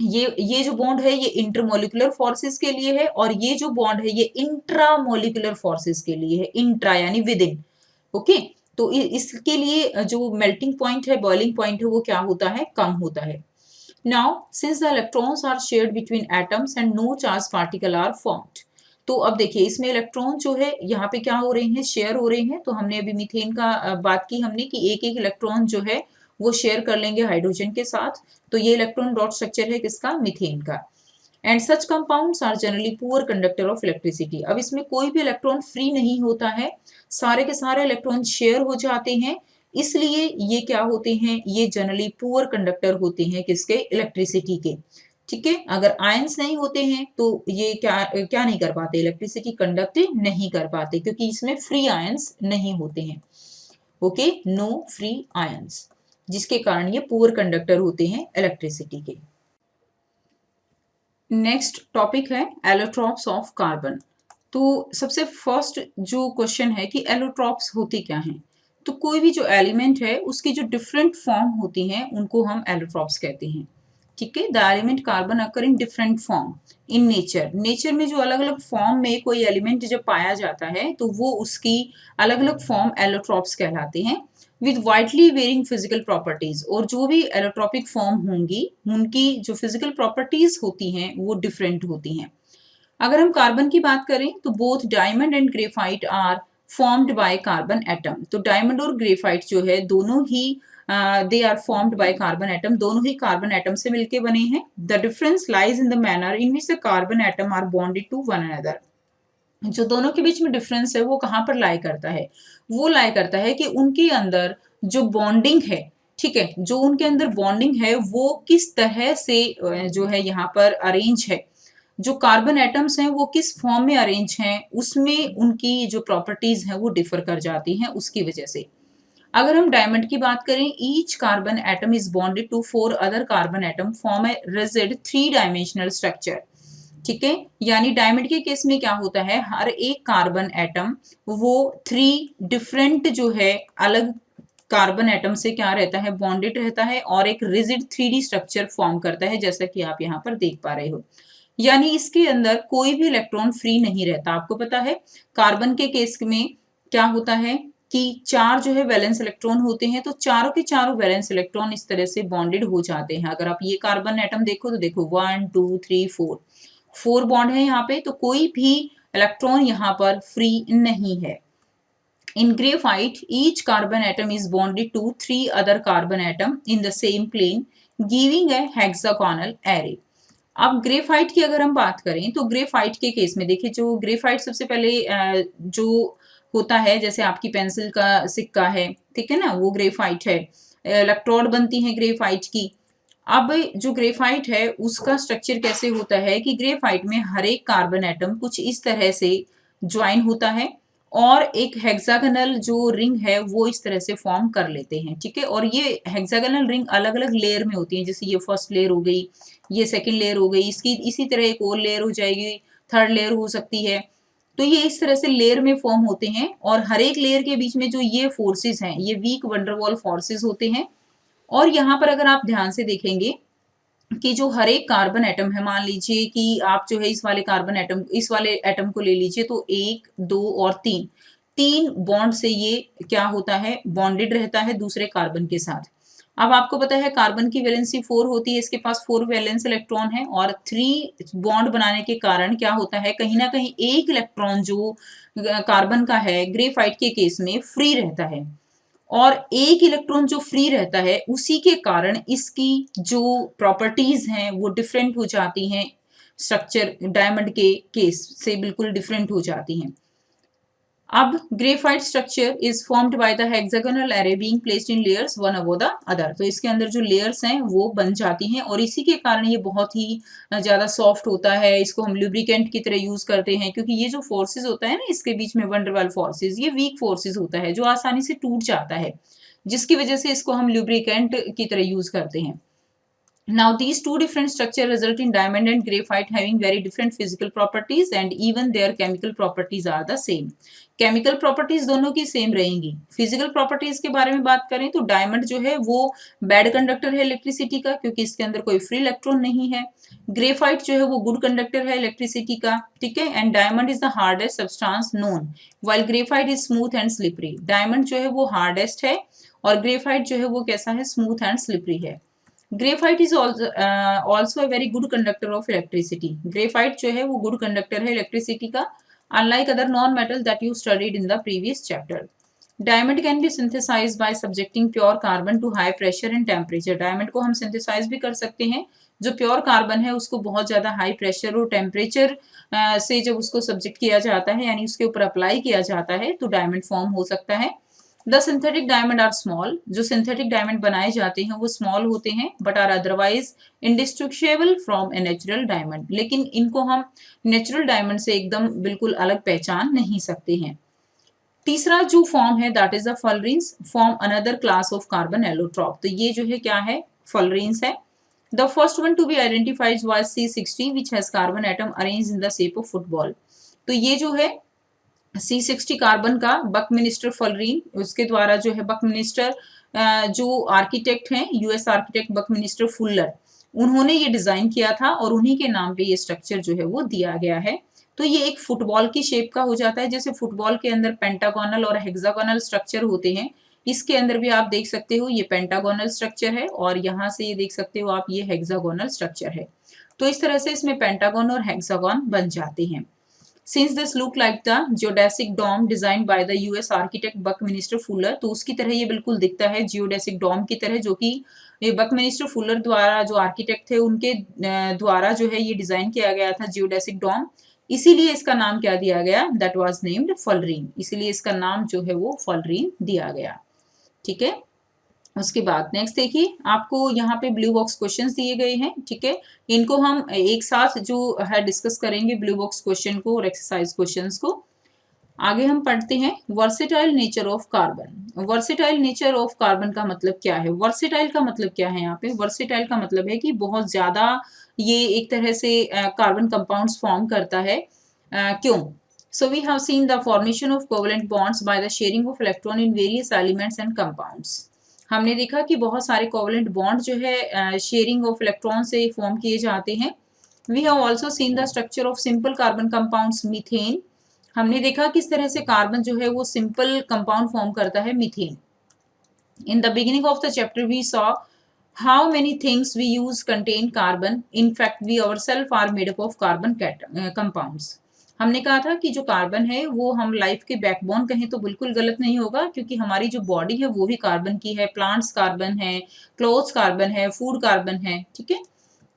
ये जो बॉन्ड है ये इंटरमोलिकुलर फोर्सेस के लिए है और ये जो बॉन्ड है ये इंट्रामोलिकुलर फोर्सेस के लिए है, इंट्रा यानी विद इन, ओके। तो इसके लिए जो मेल्टिंग पॉइंट है, बॉइलिंग पॉइंट है, वो क्या होता है, कम होता है। Now since the electrons are shared between atoms and no charge particle are formed. तो अब देखिए इसमें इलेक्ट्रॉन जो है यहाँ पे क्या हो रहे हैं, शेयर हो रहे हैं। तो हमने अभी मीथेन का बात की हमने कि एक एक इलेक्ट्रॉन जो है वो शेयर कर लेंगे हाइड्रोजन के साथ। तो ये इलेक्ट्रॉन डॉट स्ट्रक्चर है किसका, मीथेन का। And such compounds are generally poor conductor of electricity. अब इसमें कोई भी इलेक्ट्रॉन फ्री नहीं होता है, सारे के सारे इलेक्ट्रॉन शेयर हो जाते हैं, इसलिए ये क्या होते हैं, ये जनरली पुअर कंडक्टर होते हैं किसके, इलेक्ट्रिसिटी के, ठीक है। अगर आयंस नहीं होते हैं तो ये क्या क्या नहीं कर पाते, इलेक्ट्रिसिटी कंडक्ट नहीं कर पाते क्योंकि इसमें फ्री आयंस नहीं होते हैं, ओके, नो फ्री आयंस, जिसके कारण ये पुअर कंडक्टर होते हैं इलेक्ट्रिसिटी के। नेक्स्ट टॉपिक है एलोट्रॉप्स ऑफ कार्बन। तो सबसे फर्स्ट जो क्वेश्चन है कि एलोट्रॉप्स होती क्या हैं। तो कोई भी जो एलिमेंट है उसकी जो डिफरेंट फॉर्म होती हैं उनको हम एलोट्रॉप्स कहते हैं, ठीक है। The element carbon occur in different form in nature. Nature में जो अलग अलग फॉर्म में कोई एलिमेंट जब पाया जाता है तो वो उसकी अलग अलग फॉर्म एलोट्रॉप्स कहलाते हैं with widely varying physical properties. और जो भी एलोट्रॉपिक फॉर्म होंगी उनकी जो फिजिकल प्रॉपर्टीज होती हैं वो डिफरेंट होती हैं। अगर हम कार्बन की बात करें तो both diamond and graphite are formed by carbon atom. तो डायमंड और ग्रेफाइट जो है दोनों ही they are formed by carbon atom, दोनों ही कार्बन एटम से मिलके बने हैं। The difference lies in the manner in which the carbon atom are bonded to one another. जो दोनों के बीच में डिफरेंस है वो कहाँ पर लाई करता है, वो लाई करता है कि उनके अंदर जो बॉन्डिंग है, ठीक है, जो उनके अंदर बॉन्डिंग है वो किस तरह से जो है यहाँ पर अरेंज है, जो कार्बन एटम्स हैं वो किस फॉर्म में अरेंज हैं, उसमें उनकी जो प्रॉपर्टीज हैं वो डिफर कर जाती हैं उसकी वजह से। अगर हम डायमंड की बात करें, each carbon atom is bonded to 4 other carbon atom form a rigid 3 dimensional structure, ठीक है। यानी डायमंड के केस में क्या होता है, हर एक कार्बन एटम वो 3 डिफरेंट जो है अलग कार्बन एटम से क्या रहता है, बॉन्डेड रहता है और एक रिजिड 3D स्ट्रक्चर फॉर्म करता है, जैसा कि आप यहाँ पर देख पा रहे हो। यानी इसके अंदर कोई भी इलेक्ट्रॉन फ्री नहीं रहता। आपको पता है कार्बन के केस में क्या होता है कि 4 जो है वैलेंस इलेक्ट्रॉन होते हैं, तो चारों के चारों वैलेंस इलेक्ट्रॉन इस तरह से बॉन्डेड हो जाते हैं। अगर आप ये कार्बन एटम देखो तो देखो 1 2 3 4 बॉन्ड है यहाँ पे, तो कोई भी इलेक्ट्रॉन यहाँ पर फ्री नहीं है। In graphite, each carbon atom is bonded to 3 other carbon atom in the same plane, giving a hexagonal array. अब ग्रेफाइट की अगर हम बात करें तो ग्रेफाइट के केस में देखिए, जो ग्रेफाइट सबसे पहले जो होता है, जैसे आपकी पेंसिल का सिक्का है, ठीक है ना, वो ग्रेफाइट है, इलेक्ट्रोड बनती है ग्रेफाइट की। अब जो ग्रेफाइट है उसका स्ट्रक्चर कैसे होता है कि ग्रेफाइट में हर एक कार्बन एटम कुछ इस तरह से ज्वाइन होता है और एक हेक्सागोनल जो रिंग है वो इस तरह से फॉर्म कर लेते हैं, ठीक है। और ये हेक्सागोनल रिंग अलग अलग लेयर में होती है, जैसे ये फर्स्ट लेयर हो गई, ये सेकंड लेयर हो गई, इसकी इसी तरह एक और लेयर हो जाएगी, थर्ड लेयर हो सकती है। तो ये इस तरह से लेयर में फॉर्म होते हैं और हर एक लेयर के बीच में जो ये फोर्सेस हैं ये वीक वंडरवॉल फोर्सेस होते हैं। और यहाँ पर अगर आप ध्यान से देखेंगे कि जो हर एक कार्बन एटम है, मान लीजिए कि आप जो है इस वाले एटम को ले लीजिए, तो 1, 2 और 3 बॉन्ड से ये क्या होता है, बॉन्डेड रहता है दूसरे कार्बन के साथ। अब आपको पता है कार्बन की वैलेंसी 4 होती है, इसके पास 4 वैलेंस इलेक्ट्रॉन है और 3 बॉन्ड बनाने के कारण क्या होता है, कहीं ना कहीं एक इलेक्ट्रॉन जो कार्बन का है ग्रेफाइट के केस में फ्री रहता है, और एक इलेक्ट्रॉन जो फ्री रहता है उसी के कारण इसकी जो प्रॉपर्टीज हैं वो डिफरेंट हो जाती हैं, स्ट्रक्चर डायमंड के केस से बिल्कुल डिफरेंट हो जाती हैं। अब graphite structure is formed by the hexagonal array being placed in layers one above the other. तो इसके अंदर जो लेयर्स हैं वो बन जाती हैं और इसी के कारण ये बहुत ही ज्यादा सॉफ्ट होता है। इसको हम लुब्रिकेंट की तरह यूज करते हैं, क्योंकि ये जो फोर्सेज होता है ना इसके बीच में, वंडरवाल फोर्सेज, ये वीक फोर्सेज होता है जो आसानी से टूट जाता है, जिसकी वजह से इसको हम लुब्रिकेंट की तरह यूज करते हैं। Now these two different structures result in diamond and graphite having very different physical properties and even their chemical properties are the same. Chemical properties दोनों की सेम रहेंगी। फिजिकल प्रॉपर्टीज के बारे में बात करें तो डायमंड जो है वो बैड कंडक्टर है इलेक्ट्रिसिटी का, क्योंकि इसके अंदर कोई फ्री इलेक्ट्रॉन नहीं है। ग्रेफाइट जो है वो गुड कंडक्टर है इलेक्ट्रिसिटी का, ठीक है। And diamond is the hardest substance known while graphite is smooth and slippery. Diamond जो है वो हार्डेस्ट है और ग्रेफाइट जो है वो कैसा है, स्मूथ एंड स्लिपरी है। Graphite is also a very good conductor of electricity. Graphite जो है वो गुड कंडक्टर है इलेक्ट्रिसिटी का, unlike other non-metals that you studied in the previous chapter. Diamond can be synthesized by subjecting pure carbon to high pressure and temperature. Diamond को हम synthesize भी कर सकते हैं, जो प्योर कार्बन है उसको बहुत ज्यादा हाई प्रेशर और टेम्परेचर से जब उसको सब्जेक्ट किया जाता है, यानी उसके ऊपर अप्लाई किया जाता है, तो डायमंड फॉर्म हो सकता है। The synthetic diamond are small. जो सिंथेटिक डायमंड बनाए जाते हैं वो स्मॉल होते हैं, but are otherwise indistinguishable from a natural diamond. लेकिन इनको हम नेचुरल डायमंड से एकदम बिल्कुल अलग पहचान नहीं सकते हैं। तीसरा जो फॉर्म है that is the fullerenes form another class of carbon allotrope. तो ये जो है क्या है, फुलरेन्स है। The first one to be identified was C60 which has carbon atom arranged in the shape of football. तो ये जो है C60 कार्बन का बकमिनिस्टर फुलरेन, उसके द्वारा जो है बकमिनिस्टर जो आर्किटेक्ट हैं, यूएस आर्किटेक्ट बकमिनिस्टर फुलर, उन्होंने ये डिजाइन किया था और उन्हीं के नाम पे ये स्ट्रक्चर जो है वो दिया गया है। तो ये एक फुटबॉल की शेप का हो जाता है, जैसे फुटबॉल के अंदर पेंटागोनल और हेक्सागोनल स्ट्रक्चर होते हैं, इसके अंदर भी आप देख सकते हो ये पेंटागोनल स्ट्रक्चर है और यहाँ से ये देख सकते हो आप ये हेक्सागोनल स्ट्रक्चर है। तो इस तरह से इसमें पेंटागोन और हेक्सागोन बन जाते हैं। Since this look like the geodesic dome designed by the US architect Buckminster Fuller, तो उसकी तरह ये बिल्कुल दिखता है जियोडेसिक डोम की तरह, जो कि बकमिनिस्टर फुलर द्वारा जो आर्किटेक्ट थे उनके द्वारा जो है ये डिजाइन किया गया था जियोडेसिक डोम। इसीलिए इसका नाम क्या दिया गया, दैट वाज नेम्ड फुलरेन। इसीलिए इसका नाम जो है वो फुलरेन दिया गया, ठीक है। उसके बाद नेक्स्ट देखिए, आपको यहाँ पे ब्लू बॉक्स क्वेश्चंस दिए गए हैं, ठीक है। इनको हम एक साथ जो है डिस्कस करेंगे, ब्लू बॉक्स क्वेश्चन को और एक्सरसाइज क्वेश्चंस को। आगे हम पढ़ते हैं versatile nature of carbon. Versatile nature of carbon का मतलब क्या है, वर्सेटाइल का मतलब क्या है, यहाँ पे वर्सेटाइल का मतलब है कि बहुत ज्यादा ये एक तरह से कार्बन कंपाउंड्स फॉर्म करता है। क्यों? So we have seen the formation of covalent bonds by the sharing of electron in various elements and compounds. हमने देखा कि बहुत सारे कोवलेंट बॉन्ड जो है शेयरिंग ऑफ इलेक्ट्रॉन से फॉर्म किए जाते हैं। We have also seen the structure of simple carbon compounds methane. हमने देखा किस तरह से कार्बन जो है वो सिंपल कंपाउंड फॉर्म करता है, methane. In the beginning of the chapter we saw how many things we use contain carbon, in fact we ourselves are made up of carbon compounds. हमने कहा था कि जो कार्बन है वो हम लाइफ के बैकबोन कहें तो बिल्कुल गलत नहीं होगा, क्योंकि हमारी जो बॉडी है वो भी कार्बन की है, प्लांट्स कार्बन है, क्लोथ्स कार्बन है, फूड कार्बन है, ठीक है।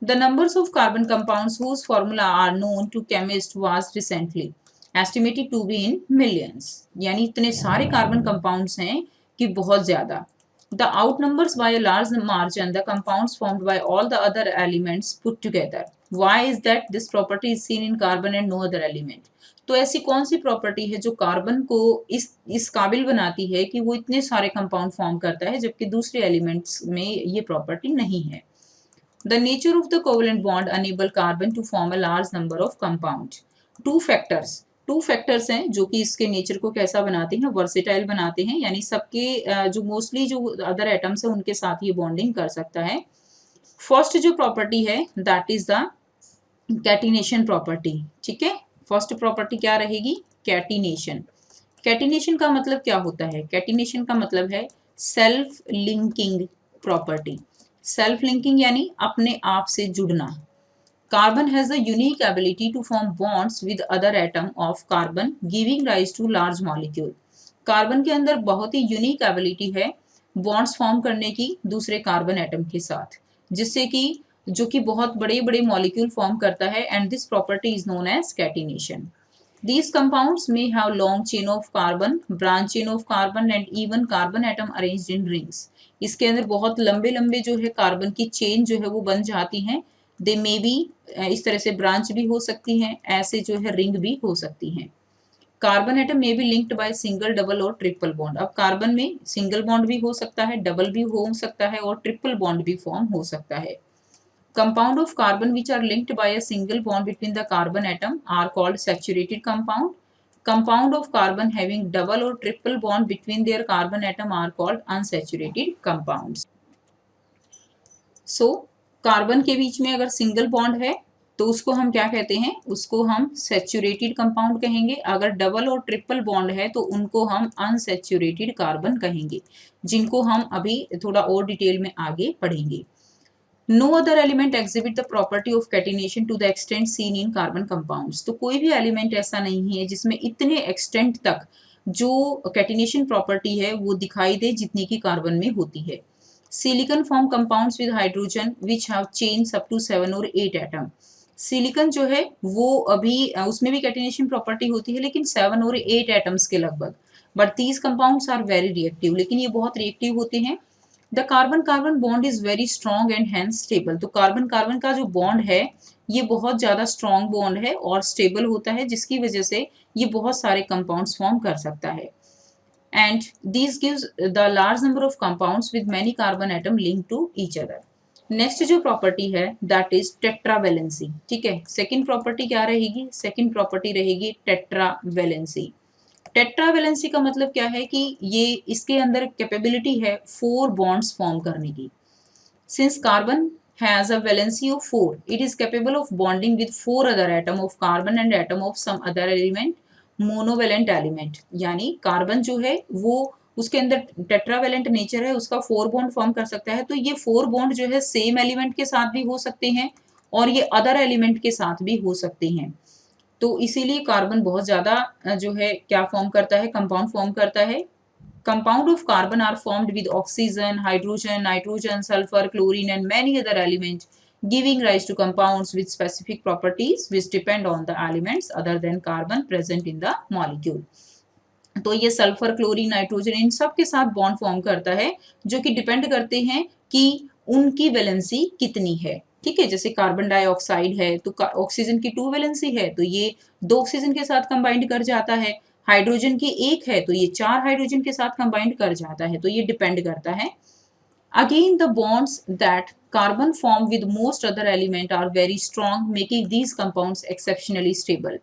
The numbers of carbon compounds whose formula are known to chemist was recently estimated to be in millions. यानी इतने सारे कार्बन कंपाउंड्स हैं कि बहुत ज्यादा। The outnumbers by a large margin the compounds formed by all the other elements put together. Why is that? This property is seen in carbon and no other element. तो ऐसी कौन सी property है जो carbon को इस काबिल बनाती है कि वो इतने सारे कंपाउंड फॉर्म करता है, जबकि दूसरे एलिमेंट्स में ये प्रॉपर्टी नहीं है। The nature of the covalent bond enable carbon to form a large number of compound. Two factors हैं जो कि इसके नेचर को कैसा बनाते हैं, वर्सेटाइल बनाते हैं, यानी सबके जो मोस्टली जो अदर एटम्स है उनके साथ ये बॉन्डिंग कर सकता है। फर्स्ट जो प्रॉपर्टी है that is the catenation property. ठीक है, फर्स्ट प्रॉपर्टी क्या रहेगी? कैटिनेशन। कैटिनेशन का मतलब क्या होता है? कैटिनेशन का मतलब है self linking property. Self linking यानी अपने आप से जुड़ना। Carbon has the unique ability to form bonds with other atom of carbon giving rise to large molecule. Carbon के अंदर बहुत ही यूनिक एबिलिटी है बॉन्ड्स फॉर्म करने की दूसरे कार्बन एटम के साथ, जिससे कि जो कि बहुत बड़े बड़े मॉलिक्यूल फॉर्म करता है, and this property is known as catenation. These compounds may have long chain of carbon, branch chain of carbon and even carbon atom arranged in rings. इसके अंदर बहुत लंबे लंबे जो है कार्बन की चेन जो है वो बन जाती हैं। दे मे बी इस तरह से ब्रांच भी हो सकती हैं, ऐसे जो है रिंग भी हो सकती हैं। कार्बन एटम में be linked by single, double और ट्रिपल बॉन्ड। अब कार्बन में सिंगल बॉन्ड भी हो सकता है, डबल भी हो सकता है और ट्रिपल बॉन्ड भी फॉर्म हो सकता है। Compound of carbon which are linked by a single bond between the carbon atom are called saturated compound. Compound of carbon having double or triple bond between their carbon atom are called unsaturated compounds. So, carbon के बीच में अगर single bond है तो उसको हम क्या कहते हैं? उसको हम सैचुरेटेड कंपाउंड कहेंगे। अगर डबल और ट्रिपल बॉन्ड है तो उनको हम अनसैचुरेटेड कार्बन कहेंगे, जिनको हम अभी थोड़ा और डिटेल में आगे पढ़ेंगे। No other element exhibit the property of catenation to the extent seen in carbon compounds. तो कोई भी एलिमेंट ऐसा नहीं है जिसमें इतने एक्सटेंट तक जो कैटिनेशन प्रॉपर्टी है वो दिखाई दे जितनी की कार्बन में होती है। Silicon form compounds with hydrogen which have chains up to 7 or 8 atom. Silicon जो है वो अभी उसमें भी कैटिनेशन प्रॉपर्टी होती है, लेकिन 7 और 8 एटम्स के लगभग। But these compounds are very reactive, लेकिन ये बहुत रिएक्टिव होते हैं। The carbon carbon bond is very strong and hence stable. तो कार्बन कार्बन का जो बॉन्ड है ये बहुत ज्यादा स्ट्रॉन्ग बॉन्ड है और स्टेबल होता है, जिसकी वजह से ये बहुत सारे कंपाउंड्स फॉर्म कर सकता है। And this gives the large number of compounds with many carbon atom link to each other. Next जो प्रॉपर्टी है दैट इज टेट्रावैलेंसी। ठीक है, सेकंड प्रॉपर्टी क्या रहेगी? सेकंड प्रॉपर्टी रहेगी टेट्रावैलेंसी। टेट्रावैलेंसी का मतलब क्या है कि ये इसके अंदर कैपेबिलिटी है 4 बॉन्ड्स फॉर्म करने की। Since carbon has a valency of 4, it is capable of bonding with 4 other atom of carbon and atom of some other element, monovalent element. यानी कार्बन जो है वो उसके अंदर टेट्रावेलेंट नेचर है, उसका 4 बॉन्ड फॉर्म कर सकता है। तो ये 4 बॉन्ड जो है सेम एलिमेंट के साथ भी हो सकते हैं और ये अदर एलिमेंट के साथ भी हो सकते हैं। तो इसीलिए कार्बन बहुत ज्यादा जो है क्या फॉर्म करता है? कंपाउंड फॉर्म करता है। Compound of carbon are formed with oxygen, hydrogen, nitrogen, sulphur, chlorine and many other element, giving rise to compounds with specific properties which depend on the elements other than carbon present in the molecule. तो ये sulphur, chlorine, nitrogen in सब के साथ bond form करता है जो कि depend करते हैं कि उनकी वैलेंसी कितनी है। ठीक है, जैसे कार्बन डाइऑक्साइड है तो ऑक्सीजन की 2 वैलेंसी है तो ये 2 ऑक्सीजन के साथ कंबाइंड कर जाता है। हाइड्रोजन की 1 है तो ये 4 हाइड्रोजन के साथ कंबाइंड कर जाता है। तो ये डिपेंड करता है। Again the bonds that carbon form with most other element are very strong, making these compounds exceptionally stable.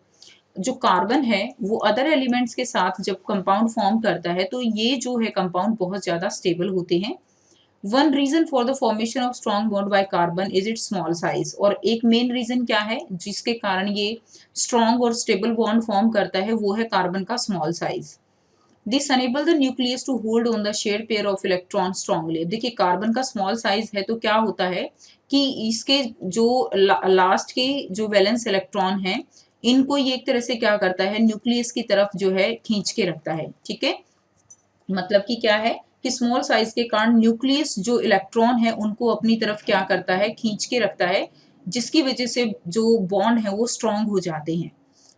जो कार्बन है वो अदर एलिमेंट्स के साथ जब कंपाउंड फॉर्म करता है तो ये जो है कंपाउंड बहुत ज्यादा स्टेबल होते हैं। One reason for the formation of strong bond by carbon is its small size. और एक मेन रीजन क्या है जिसके कारण ये स्ट्रॉन्ग और स्टेबल बॉन्ड फॉर्म करता है, वो है कार्बन का small size. This enable the nucleus to hold on the shared pair of electron strongly. देखिए कार्बन का स्मॉल साइज है तो क्या होता है कि इसके जो लास्ट के जो वैलेंस इलेक्ट्रॉन है इनको ये एक तरह से क्या करता है, न्यूक्लियस की तरफ जो है खींच के रखता है। ठीक है, मतलब कि क्या है कि स्मॉल साइज के कारण न्यूक्लियस जो इलेक्ट्रॉन है उनको अपनी तरफ क्या करता है, खींच के रखता है, जिसकी वजह से जो बॉन्ड है वो स्ट्रॉन्ग हो जाते हैं।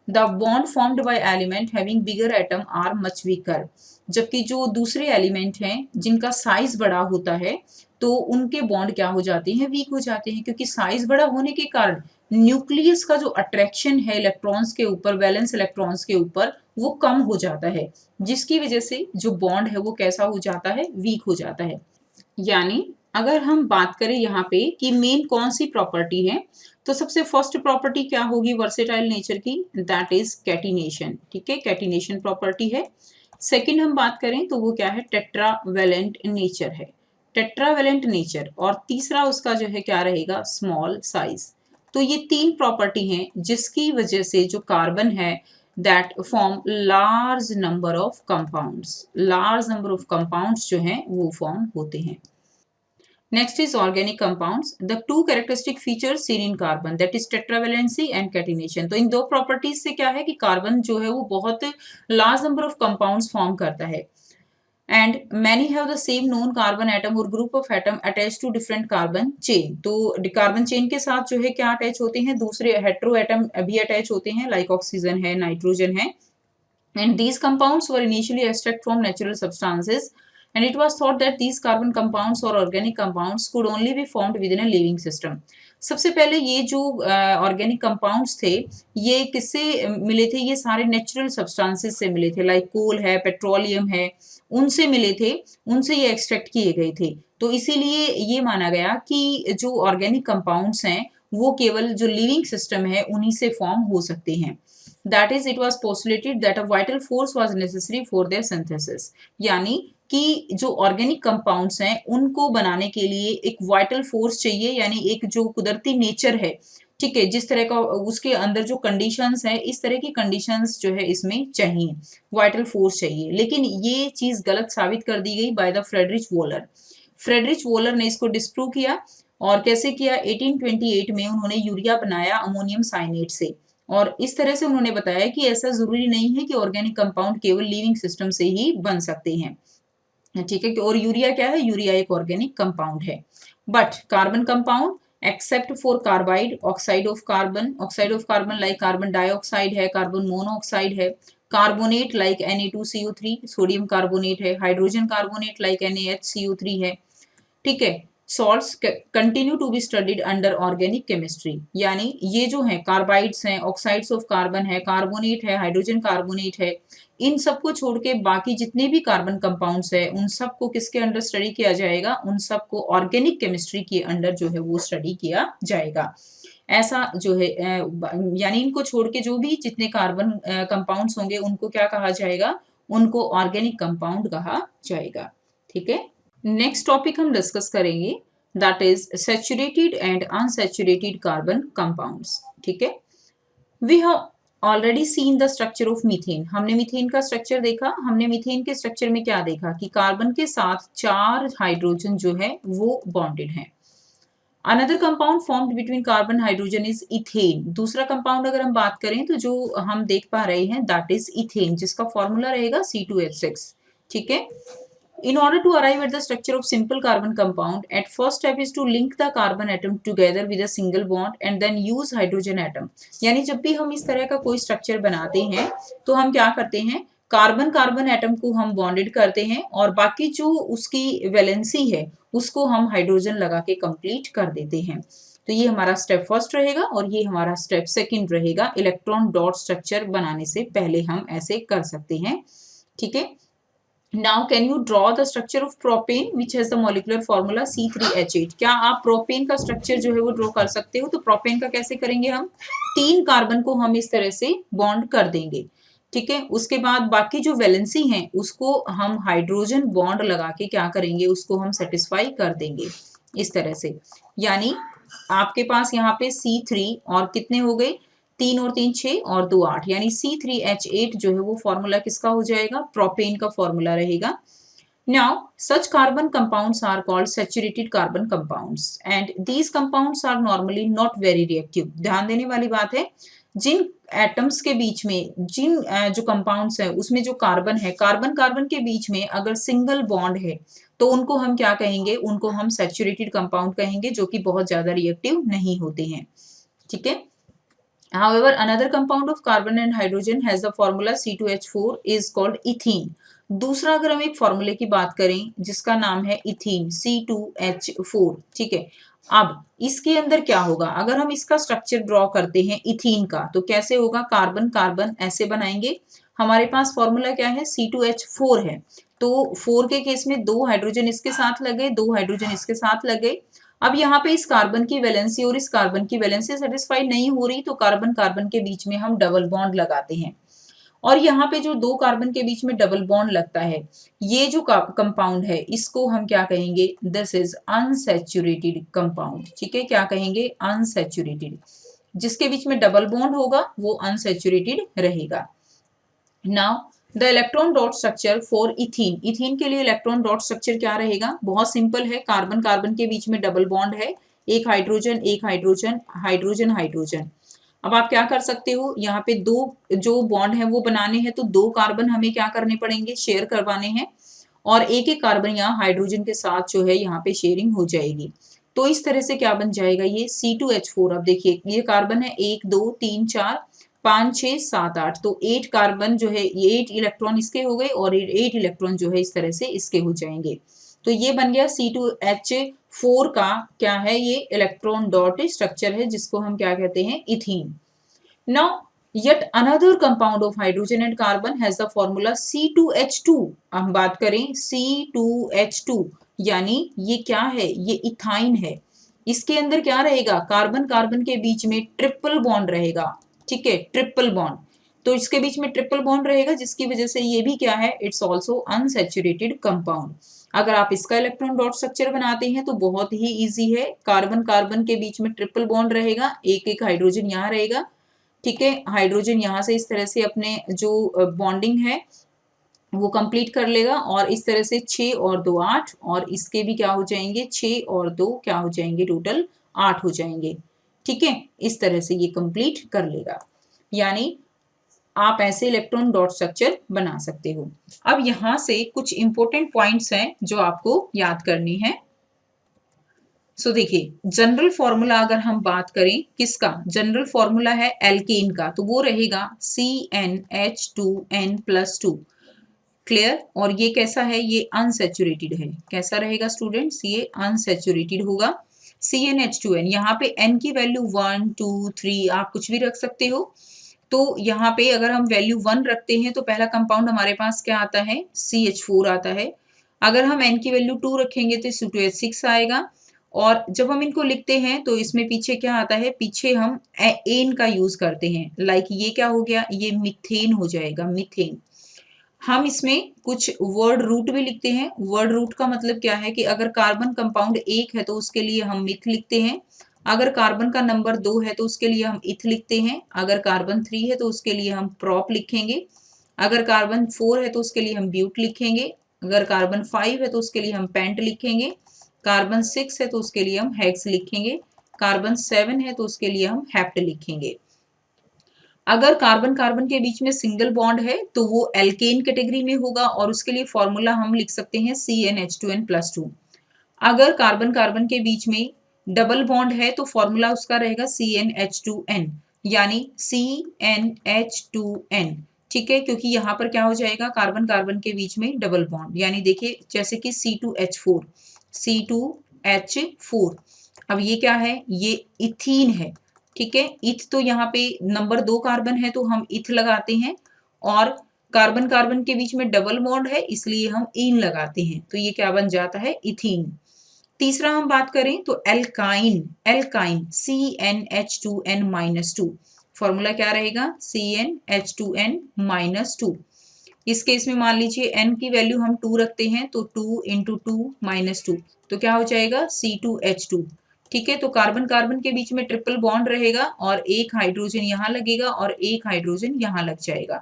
The bond formed by element having bigger atom are much weaker. जबकि जो दूसरे एलिमेंट हैं जिनका साइज बड़ा होता है तो उनके बॉन्ड क्या हो जाते हैं, वीक हो जाते हैं, क्योंकि साइज बड़ा होने के कारण न्यूक्लियस का जो अट्रैक्शन है इलेक्ट्रॉन्स के ऊपर, वैलेंस इलेक्ट्रॉन्स के ऊपर, वो कम हो जाता है, जिसकी वजह से जो बॉन्ड है वो कैसा हो जाता है, वीक हो जाता है। यानी अगर हम बात करें यहाँ पे कि मेन कौन सी प्रॉपर्टी है, तो सबसे फर्स्ट प्रॉपर्टी क्या होगी वर्सेटाइल नेचर की, दैट इज कैटिनेशन। ठीक है, कैटिनेशन प्रॉपर्टी है। सेकंड हम बात करें तो वो क्या है, टेट्रावेलेंट नेचर है। टेट्रावेलेंट नेचर और तीसरा उसका जो है क्या रहेगा, स्मॉल साइज। तो ये तीन प्रॉपर्टी हैं जिसकी वजह से जो कार्बन है that form large number of compounds, large number of compounds जो हैं वो फॉर्म होते हैं। Next is organic compounds. The two characteristic features seen in carbon, that is tetravalency and catenation. तो इन दो प्रॉपर्टीज से क्या है कि कार्बन जो है वो बहुत large number of compounds form करता है। And many have the same non carbon atom और group of atom attach to different carbon chain. तो कार्बन चेन के साथ जो है क्या अटैच होते हैं, दूसरे हेट्रो एटम भी अटैच होते हैं, लाइक ऑक्सीजन है, नाइट्रोजन है। And these compounds were initially extracted from natural substances, and it was thought that these carbon compounds or organic compounds could only be formed within a living system. सबसे पहले ये जो organic compounds थे ये किससे मिले थे, ये सारे नेचुरल सब्सटेंसेस से मिले थे, लाइक कोल है, पेट्रोलियम है, उनसे मिले थे, उनसे ये एक्सट्रैक्ट किए गए थे। तो इसीलिए ये माना गया कि जो ऑर्गेनिक कंपाउंड्स हैं वो केवल जो लिविंग सिस्टम है उन्हीं से फॉर्म हो सकते हैं। That is, it was postulated that a vital force was necessary for their synthesis. यानी कि जो ऑर्गेनिक कंपाउंड्स हैं उनको बनाने के लिए एक वाइटल फोर्स चाहिए, यानी एक जो कुदरती नेचर है, ठीक है, जिस तरह का उसके अंदर जो कंडीशंस है, इस तरह की कंडीशंस जो है इसमें चाहिए, वाइटल फोर्स चाहिए। लेकिन ये चीज गलत साबित कर दी गई by the Friedrich volar. Friedrich volar ने इसको डिस्प्रूव किया, और कैसे किया, 1828 में उन्होंने यूरिया बनाया अमोनियम साइनेट से, और इस तरह से उन्होंने बताया कि ऐसा जरूरी नहीं है कि ऑर्गेनिक कंपाउंड केवल लिविंग सिस्टम से ही बन सकते हैं, ठीक है। और यूरिया क्या है, यूरिया एक ऑर्गेनिक कंपाउंड है। But carbon compound except for carbide, oxide of carbon like carbon dioxide है, कार्बन मोनोऑक्साइड है, carbonate like Na2CO3, sodium carbonate है, हाइड्रोजन कार्बोनेट लाइक NaHCO3 है, ठीक है। Salts continue to be studied under organic chemistry, यानी ये जो है कार्बाइड्स हैं, ऑक्साइड्स ऑफ कार्बन है, कार्बोनेट है, हाइड्रोजन कार्बोनेट है, इन सबको छोड़ के बाकी जितने भी कार्बन कंपाउंड्स है उन सबको किसके अंडर स्टडी किया जाएगा, उन सबको ऑर्गेनिक केमिस्ट्री के अंडर जो है वो स्टडी किया जाएगा। ऐसा जो है यानी इनको छोड़ के जो भी जितने कार्बन कंपाउंड्स होंगे उनको क्या कहा जाएगा, उनको ऑर्गेनिक कंपाउंड कहा जाएगा, ठीक है। नेक्स्ट टॉपिक हम डिस्कस करेंगे that is saturated and unsaturated carbon compounds, ठीक है। We have already seen the structure of methane, हमने मीथेन का स्ट्रक्चर देखा। हमने मीथेन के स्ट्रक्चर में क्या देखा कि कार्बन के साथ 4 हाइड्रोजन जो है वो बॉन्डेड है। Another compound formed between carbon hydrogen is ethane. दूसरा कंपाउंड अगर हम बात करें तो जो हम देख पा रहे हैं दैट इज इथेन, जिसका फॉर्मूला रहेगा C2H6, ठीक है। In order to arrive at the structure of simple carbon compound, at first step is to link the carbon atom together with a single bond and then use hydrogen atom. यानी जब भी हम इस तरह का कोई स्ट्रक्चर बनाते हैं तो हम क्या करते हैं, कार्बन कार्बन एटम को हम बॉन्डेड करते हैं और बाकी जो उसकी वैलेंसी है उसको हम हाइड्रोजन लगा के कंप्लीट कर देते हैं। तो ये हमारा स्टेप फर्स्ट रहेगा और ये हमारा स्टेप सेकंड रहेगा। इलेक्ट्रॉन डॉट स्ट्रक्चर बनाने से पहले हम ऐसे कर सकते हैं, ठीक है। Now can you draw the structure of propane which has the molecular formula C3H8? क्या आप प्रोपेन का स्ट्रक्चर जो है वो ड्रॉ कर सकते हो? तो प्रोपेन का कैसे करेंगे, हम 3 कार्बन को हम इस तरह से बॉन्ड कर देंगे, ठीक है। उसके बाद बाकी जो वैलेंसी है उसको हम हाइड्रोजन बॉन्ड लगा के क्या करेंगे, उसको हम सेटिस्फाई कर देंगे इस तरह से। यानी आपके पास यहाँ पे C3 और कितने हो गए, 3 और 3 6 और 2 8, यानी C3H8 जो है वो फॉर्मूला किसका हो जाएगा, प्रोपेन का फॉर्मूला रहेगा। Now such carbon compounds are called saturated carbon compounds and these compounds are normally not very reactive. ध्यान देने वाली बात है, जिन एटम्स के बीच में जिन जो कंपाउंड्स है उसमें जो कार्बन है, कार्बन कार्बन के बीच में अगर सिंगल बॉन्ड है तो उनको हम क्या कहेंगे, उनको हम सैचुरेटेड कंपाउंड कहेंगे, जो कि बहुत ज्यादा रिएक्टिव नहीं होते हैं, ठीक है। However, another compound of carbon and hydrogen has the formula C2H4 is called ethene. दूसरा अगर हम एक फॉर्मूले की बात करें जिसका नाम है इथीन C2H4, ठीक है। अब इसके अंदर क्या होगा, अगर हम इसका स्ट्रक्चर ड्रॉ करते हैं इथीन का तो कैसे होगा, कार्बन कार्बन ऐसे बनाएंगे। हमारे पास फॉर्मूला क्या है, C2H4 है, तो 4 के केस में 2 हाइड्रोजन इसके साथ लगे, 2 हाइड्रोजन इसके साथ लगे। अब यहाँ पे इस कार्बन की वैलेंसी और इस कार्बन की वैलेंसी सेटिस्फाई नहीं हो रही तो कार्बन कार्बन के बीच में हम डबल बॉन्ड लगाते हैं और यहाँ पे जो दो कार्बन के बीच में डबल बॉन्ड लगता है, ये जो कंपाउंड है इसको हम क्या कहेंगे, दिस इज अनसैचुरेटेड कंपाउंड। ठीक है, क्या कहेंगे, अनसैचुरेटेड। जिसके बीच में डबल बॉन्ड होगा वो अनसैचुरेटेड रहेगा। Now the electron dot structure for ethene, ethene के लिए इलेक्ट्रॉन डॉट स्ट्रक्चर क्या रहेगा, बहुत सिंपल है, कार्बन कार्बन के बीच में डबल बॉन्ड है, एक हाइड्रोजन एक हाइड्रोजन, हाइड्रोजन हाइड्रोजन। अब आप क्या कर सकते हो, यहाँ पे दो जो बॉन्ड है वो बनाने हैं, तो दो कार्बन हमें क्या करने पड़ेंगे, शेयर करवाने हैं, और एक एक कार्बन यहाँ हाइड्रोजन के साथ जो है यहाँ पे शेयरिंग हो जाएगी। तो इस तरह से क्या बन जाएगा, ये C2H4। अब देखिए ये कार्बन है 1 2 3 4 5 6 7 8, तो 8 कार्बन जो है, ये 8 इलेक्ट्रॉन इसके हो गए और 8 इलेक्ट्रॉन जो है इस तरह से इसके हो जाएंगे। तो ये बन गया C2H4 का क्या है, ये इलेक्ट्रॉन डॉट स्ट्रक्चर है, जिसको हम क्या कहते हैं, ethene. Now yet another compound of hydrogen and carbon has the formula C2H2। हम बात करें C2H2, यानी ये क्या है, ये इथाइन है। इसके अंदर क्या रहेगा, कार्बन कार्बन के बीच में ट्रिपल बॉन्ड रहेगा। ठीक है, ट्रिपल बॉन्ड, तो इसके बीच में ट्रिपल बॉन्ड रहेगा, जिसकी वजह से ये भी क्या है, इट्स ऑल्सो अनसैचुरेटेड कंपाउंड। अगर आप इसका इलेक्ट्रॉन डॉट स्ट्रक्चर बनाते हैं तो बहुत ही इजी है, कार्बन कार्बन के बीच में ट्रिपल बॉन्ड रहेगा, एक एक हाइड्रोजन यहाँ रहेगा। ठीक है, हाइड्रोजन यहाँ से इस तरह से अपने जो बॉन्डिंग है वो कंप्लीट कर लेगा, और इस तरह से 6 और 2 8, और इसके भी क्या हो जाएंगे, 6 और 2 क्या हो जाएंगे, टोटल 8 हो जाएंगे। ठीक है, इस तरह से ये कंप्लीट कर लेगा, यानी आप ऐसे इलेक्ट्रॉन डॉट स्ट्रक्चर बना सकते हो। अब यहाँ से कुछ इंपॉर्टेंट पॉइंट्स हैं जो आपको याद करनी है। सो देखिए, जनरल फॉर्मूला अगर हम बात करें किसका, जनरल फॉर्मूला है एल्केन का, तो वो रहेगा CnH2n+2। क्लियर, और ये कैसा है, ये अनसैचुरेटेड है। कैसा रहेगा स्टूडेंट्स, ये अनसैचुरेटेड होगा। CnH2n, यहाँ पे n की वैल्यू 1 2 3 आप कुछ भी रख सकते हो। तो यहाँ पे अगर हम वैल्यू 1 रखते हैं तो पहला कंपाउंड हमारे पास क्या आता है, CH4 आता है। अगर हम n की वैल्यू 2 रखेंगे तो C2H6 आएगा। और जब हम इनको लिखते हैं तो इसमें पीछे क्या आता है, पीछे हम एन का यूज करते हैं, लाइक ये क्या हो गया, ये मिथेन हो जाएगा, मिथेन। हम इसमें कुछ वर्ड रूट भी लिखते हैं। वर्ड रूट का मतलब क्या है कि अगर कार्बन कंपाउंड 1 है तो उसके लिए हम मिथ लिखते हैं, अगर कार्बन का नंबर 2 है तो उसके लिए हम इथ लिखते हैं, अगर कार्बन 3 है तो उसके लिए हम प्रॉप लिखेंगे, अगर कार्बन 4 है तो उसके लिए हम ब्यूट लिखेंगे, अगर कार्बन 5 है तो उसके लिए हम पेंट लिखेंगे, कार्बन 6 है तो उसके लिए हम हेक्स लिखेंगे, कार्बन 7 है तो उसके लिए हम हेप्ट लिखेंगे। अगर कार्बन कार्बन के बीच में सिंगल बॉन्ड है तो वो एल्केन कैटेगरी में होगा, और उसके लिए फॉर्मूला हम लिख सकते हैं CnH2n+2। अगर कार्बन कार्बन के बीच में डबल बॉन्ड है तो फॉर्मूला उसका रहेगा CnH2n, यानी CnH2n। ठीक है, क्योंकि यहाँ पर क्या हो जाएगा, कार्बन कार्बन के बीच में डबल बॉन्ड, यानी देखिए जैसे कि C2H4। अब ये क्या है, ये इथीन है। ठीक है, इथ तो यहाँ पे नंबर 2 कार्बन है तो हम इथ लगाते हैं, और कार्बन कार्बन के बीच में डबल बॉन्ड है इसलिए हम इन लगाते हैं, तो ये क्या बन जाता है, इथीन। तीसरा हम बात करें तो एल्काइन, एल्काइन CnH2n-2। फॉर्मूला क्या रहेगा, CnH2n-2। इस केस में मान लीजिए n की वैल्यू हम 2 रखते हैं, तो 2 × 2 - 2, तो क्या हो जाएगा, C2H2। ठीक है, तो कार्बन कार्बन के बीच में ट्रिपल बॉन्ड रहेगा, और एक हाइड्रोजन यहाँ लगेगा और एक हाइड्रोजन यहाँ लग जाएगा,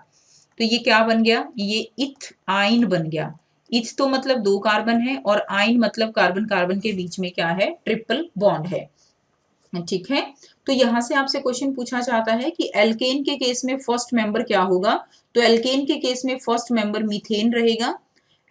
तो ये क्या बन गया, ये इथ आइन बन गया। इथ तो मतलब 2 कार्बन है, और आइन मतलब कार्बन कार्बन के बीच में क्या है, ट्रिपल बॉन्ड है। ठीक है, तो यहां से आपसे क्वेश्चन पूछा जाता है कि एल्केन के केस में फर्स्ट मेंबर क्या होगा, तो एल्केन के केस में फर्स्ट मेंबर मीथेन रहेगा।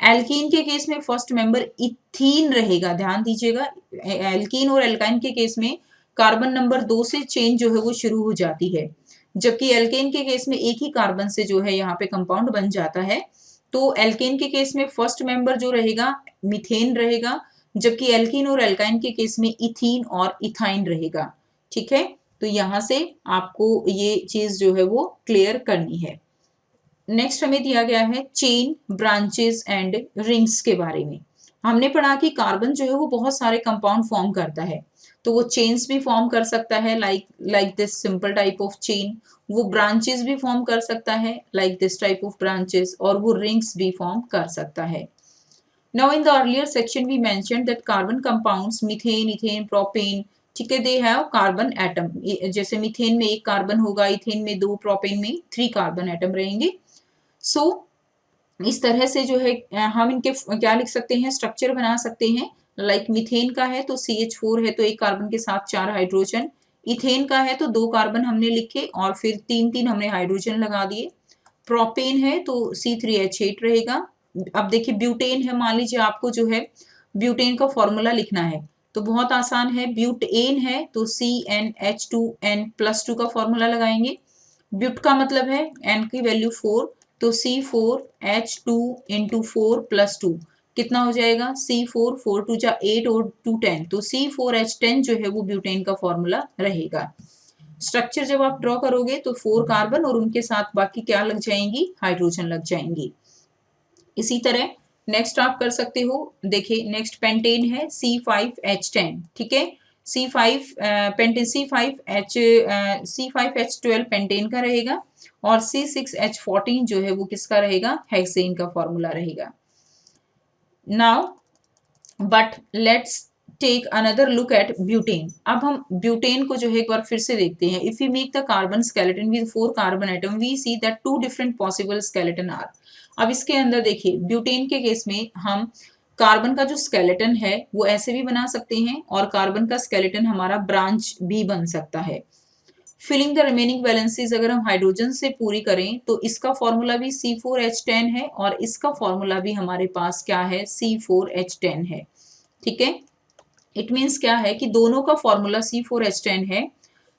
एल्कीन के केस में फर्स्ट मेंबर इथीन रहेगा। ध्यान दीजिएगा, एल्कीन और एल्काइन के केस में कार्बन नंबर 2 से चेन जो है वो शुरू हो जाती है, जबकि एल्केन के केस में एक ही कार्बन से जो है यहाँ पे कंपाउंड बन जाता है। तो एल्केन के केस में फर्स्ट मेंबर जो रहेगा मीथेन रहेगा, जबकि एल्कीन और एल्काइन के केस में इथीन और इथाइन रहेगा। ठीक है, तो यहाँ से आपको ये चीज जो है वो क्लियर करनी है। नेक्स्ट हमें दिया गया है चेन, ब्रांचेस एंड रिंग्स के बारे में। हमने पढ़ा कि कार्बन जो है वो बहुत सारे कंपाउंड फॉर्म करता है, तो वो चेन्स भी फॉर्म कर सकता है like this simple type of chain, वो ब्रांचेस भी फॉर्म कर सकता है like this type of branches, और वो रिंग्स भी फॉर्म कर सकता है। Now in the earlier section we mentioned that carbon compounds methane, ethane, propane, ठीक है, they have carbon atom। जैसे मीथेन में एक कार्बन होगा, इथेन में 2, प्रोपेन में 3 कार्बन एटम रहेंगे। सो इस तरह से जो है हम इनके क्या लिख सकते हैं, स्ट्रक्चर बना सकते हैं। लाइक मीथेन का है तो CH4 है तो एक कार्बन के साथ 4 हाइड्रोजन, इथेन का है तो 2 कार्बन हमने लिखे और फिर 3 हमने हाइड्रोजन लगा दिए। प्रोपेन है तो C3H8 रहेगा। अब देखिए ब्यूटेन है, मान लीजिए आपको जो है ब्यूटेन का फॉर्मूला लिखना है तो बहुत आसान है, ब्यूटेन है तो CnH2n+2 का फॉर्मूला लगाएंगे। ब्यूट का मतलब है n की वैल्यू 4 तो C4H2 इंटू 4+2 कितना हो जाएगा, C4 4 2 जा 8 और 2 10 तो C4H10 जो है वो ब्यूटेन का फॉर्मूला रहेगा। स्ट्रक्चर जब आप ड्रॉ करोगे तो 4 कार्बन और उनके साथ बाकी क्या लग जाएंगी, हाइड्रोजन लग जाएंगी। इसी तरह नेक्स्ट आप कर सकते हो, देखिए नेक्स्ट पेंटेन है C5H10, ठीक है, C5 पेंटेन C5H12 पेंटेन का रहेगा और C6H14 जो है वो किसका रहेगा, हेक्सेन का फॉर्मूला रहेगा। Now but let's take another look at butane. अब हम ब्यूटेन को जो है एक बार फिर से देखते हैं। If you make the carbon skeleton with 4 carbon atom we see that 2 different possible skeleton are. अब इसके अंदर देखिए ब्यूटेन के केस में हम कार्बन का जो स्केलेटन है वो ऐसे भी बना सकते हैं और कार्बन का स्केलेटन हमारा ब्रांच भी बन सकता है। फिलिंग द रिमेनिंग वैलेंसीज अगर हम हाइड्रोजन से पूरी करें तो इसका फॉर्मूला भी C4H10 है और इसका फॉर्मूला भी हमारे पास क्या है, C4H10 है, ठीक है। इट मीन्स क्या है कि दोनों का फॉर्मूला C4H10 है,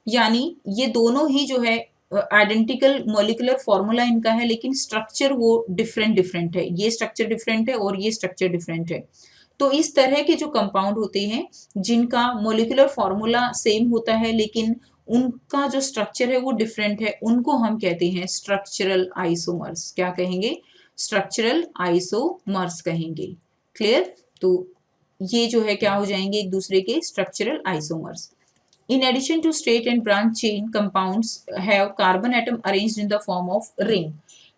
यानी ये दोनों ही जो है आइडेंटिकल मॉलिक्यूलर फॉर्मूला इनका है लेकिन स्ट्रक्चर वो डिफरेंट है, ये स्ट्रक्चर डिफरेंट है और ये स्ट्रक्चर डिफरेंट है। तो इस तरह के जो कंपाउंड होते हैं जिनका मॉलिक्यूलर फॉर्मूला सेम होता है लेकिन उनका जो स्ट्रक्चर है वो डिफरेंट है, उनको हम कहते हैं स्ट्रक्चरल आइसोमर्स। क्या कहेंगे, स्ट्रक्चरल आइसोमर्स कहेंगे। क्लियर, तो ये जो है क्या हो जाएंगे, एक दूसरे के structural isomers. In addition to straight and branch chain compounds have carbon atom arranged in the form of ring।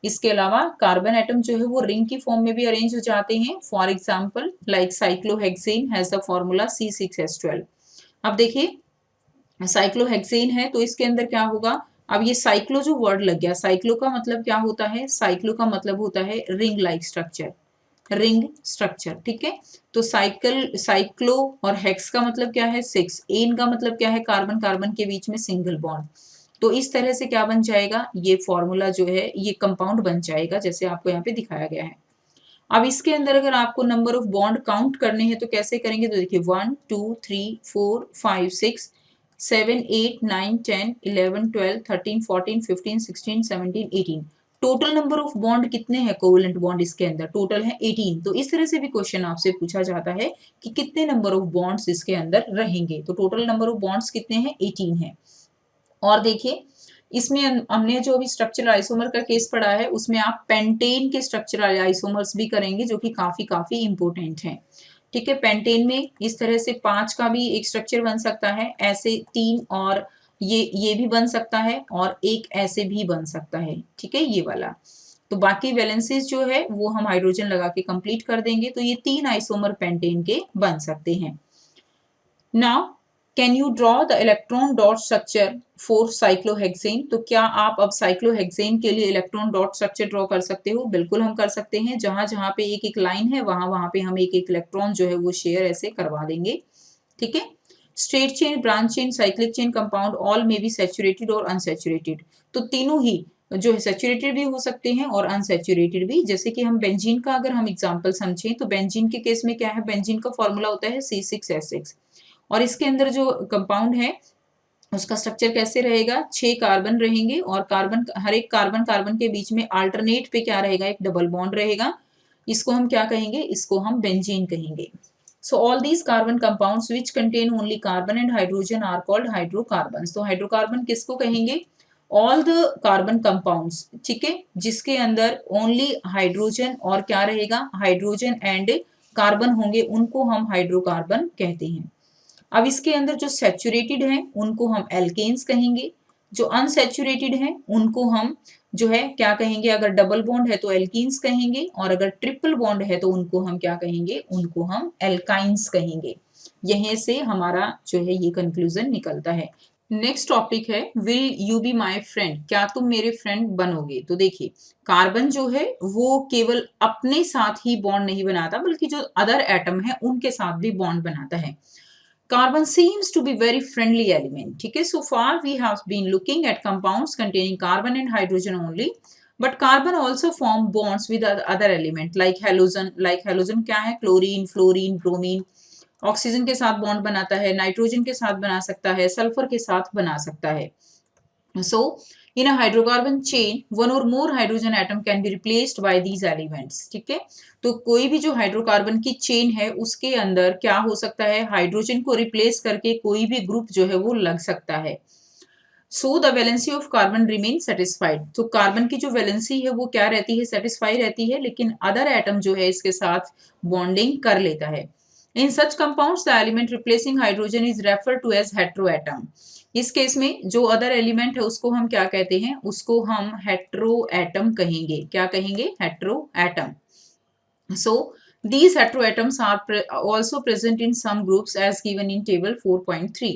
इसके अलावा कार्बन एटम जो है वो रिंग की फॉर्म में भी अरेंज हो जाते हैं। For example like cyclohexane has the formula C6H12। अब देखिए साइक्लोहेक्सेन है तो इसके अंदर क्या होगा, अब ये साइक्लो जो वर्ड लग गया, साइक्लो का मतलब क्या होता है, साइक्लो का मतलब होता है ring like structure, ring structure, ठीक है। तो साइक्लो और हेक्स का मतलब क्या है 6, एन का मतलब क्या है कार्बन कार्बन के बीच में सिंगल बॉन्ड। तो इस तरह से क्या बन जाएगा, ये फॉर्मूला जो है ये कंपाउंड बन जाएगा जैसे आपको यहाँ पे दिखाया गया है। अब इसके अंदर अगर आपको नंबर ऑफ बॉन्ड काउंट करने हैं तो कैसे करेंगे, तो देखिए 1 2 3 4 5 6 7 8 9 10 11 12 13 14 15 16 17 18 टोटल नंबर ऑफ बॉन्ड कितने हैं, कोवेलेंट बॉन्ड इसके अंदर टोटल है 18। तो इस तरह से भी क्वेश्चन आपसे पूछा जाता है कि कितने नंबर ऑफ बॉन्ड्स इसके अंदर रहेंगे, तो टोटल नंबर ऑफ बॉन्ड्स कितने हैं, 18 है। और देखिए इसमें हमने जो अभी स्ट्रक्चरल आइसोमर का केस पढ़ा है उसमें आप पेंटेन के स्ट्रक्चरल आइसोमर्स भी करेंगे जो कि काफी इंपॉर्टेंट हैं, ठीक है। पेंटेन में इस तरह से 5 का भी एक स्ट्रक्चर बन सकता है, ऐसे 3 और ये भी बन सकता है और एक ऐसे भी बन सकता है, ठीक है, ये वाला। तो बाकी वैलेंसीज जो है वो हम हाइड्रोजन लगा के कंप्लीट कर देंगे, तो ये 3 आइसोमर पेंटेन के बन सकते हैं। Now can you draw the electron dot structure for cyclohexane. तो क्या आप अब साइक्लोहेक्सेन के लिए इलेक्ट्रॉन डॉट स्ट्रक्चर ड्रॉ कर सकते हो, बिल्कुल हम कर सकते हैं। जहां जहां पे एक एक लाइन है वहां वहां पे हम एक एक इलेक्ट्रॉन जो है वो शेयर ऐसे करवा देंगे, ठीक है। Straight chain, branch chain, cyclic chain compound all में बी सैचुरेटेड और अनसैचुरेटेड। तो तीनों ही जो है सैचुरेटेड भी हो सकते हैं और अनसैचुरेटेड भी। जैसे कि हम बेंजीन का अगर हम एग्जांपल समझें तो बेंजीन के केस में क्या है, बेंजीन का फॉर्मूला होता है C6H6 और इसके अंदर जो कंपाउंड है उसका स्ट्रक्चर कैसे रहेगा, 6 कार्बन रहेंगे और कार्बन, हर एक कार्बन कार्बन के बीच में अल्टरनेट पे क्या रहेगा, एक डबल बॉन्ड रहेगा। इसको हम क्या कहेंगे, इसको हम बेंजीन कहेंगे। So all these carbon compounds which contain only carbon and hydrogen are called hydrocarbons। तो हाइड्रोकार्बन किसको कहेंगे, all the carbon compounds, ठीक है, जिसके अंदर only हाइड्रोजन और क्या रहेगा, हाइड्रोजन एंड कार्बन होंगे, उनको हम हाइड्रोकार्बन कहते हैं। अब इसके अंदर जो सैचुरेटेड हैं उनको हम एल्केन्स कहेंगे, जो अनसैचुरेटेड हैं उनको हम जो है क्या कहेंगे, अगर डबल बॉन्ड है तो एल्कीन्स कहेंगे, और अगर ट्रिपल बॉन्ड है तो उनको हम क्या कहेंगे, उनको हम एल्काइंस कहेंगे। यहीं से हमारा जो है ये कंक्लूजन निकलता है। नेक्स्ट टॉपिक है will you be my friend, क्या तुम मेरे फ्रेंड बनोगे। तो देखिए कार्बन जो है वो केवल अपने साथ ही बॉन्ड नहीं बनाता बल्कि जो अदर एटम है उनके साथ भी बॉन्ड बनाता है। Carbon seems to be very friendly element. ठीक है, so far we have been looking at compounds containing carbon and hydrogen only, but carbon also form bonds with other element like halogen. Like halogen क्या है, chlorine, fluorine, bromine. Oxygen के साथ bond बनाता है, nitrogen के साथ बना सकता है, सल्फर के साथ बना सकता है। So in a hydrocarbon chain one or more hydrogen atom can be replaced by these elements. ठीक है, तो कोई भी जो हाइड्रोकार्बन की चेन है उसके अंदर क्या हो सकता है, हाइड्रोजन को रिप्लेस करके कोई भी ग्रुप जो है वो लग सकता है। So the valency of carbon remain satisfied, तो कार्बन की जो वैलेंसी है वो क्या रहती है, सेटिस्फाई रहती है, लेकिन अदर एटम जो है इसके साथ बॉन्डिंग कर लेता है। In such compounds the element replacing hydrogen is refer to as hetero atom. इस केस में जो अदर एलिमेंट है उसको हम क्या कहते हैं, उसको हम हेट्रो एटम कहेंगे। क्या कहेंगे, hetero atom. So these heteroatoms are also present in some groups as given in table 4.3।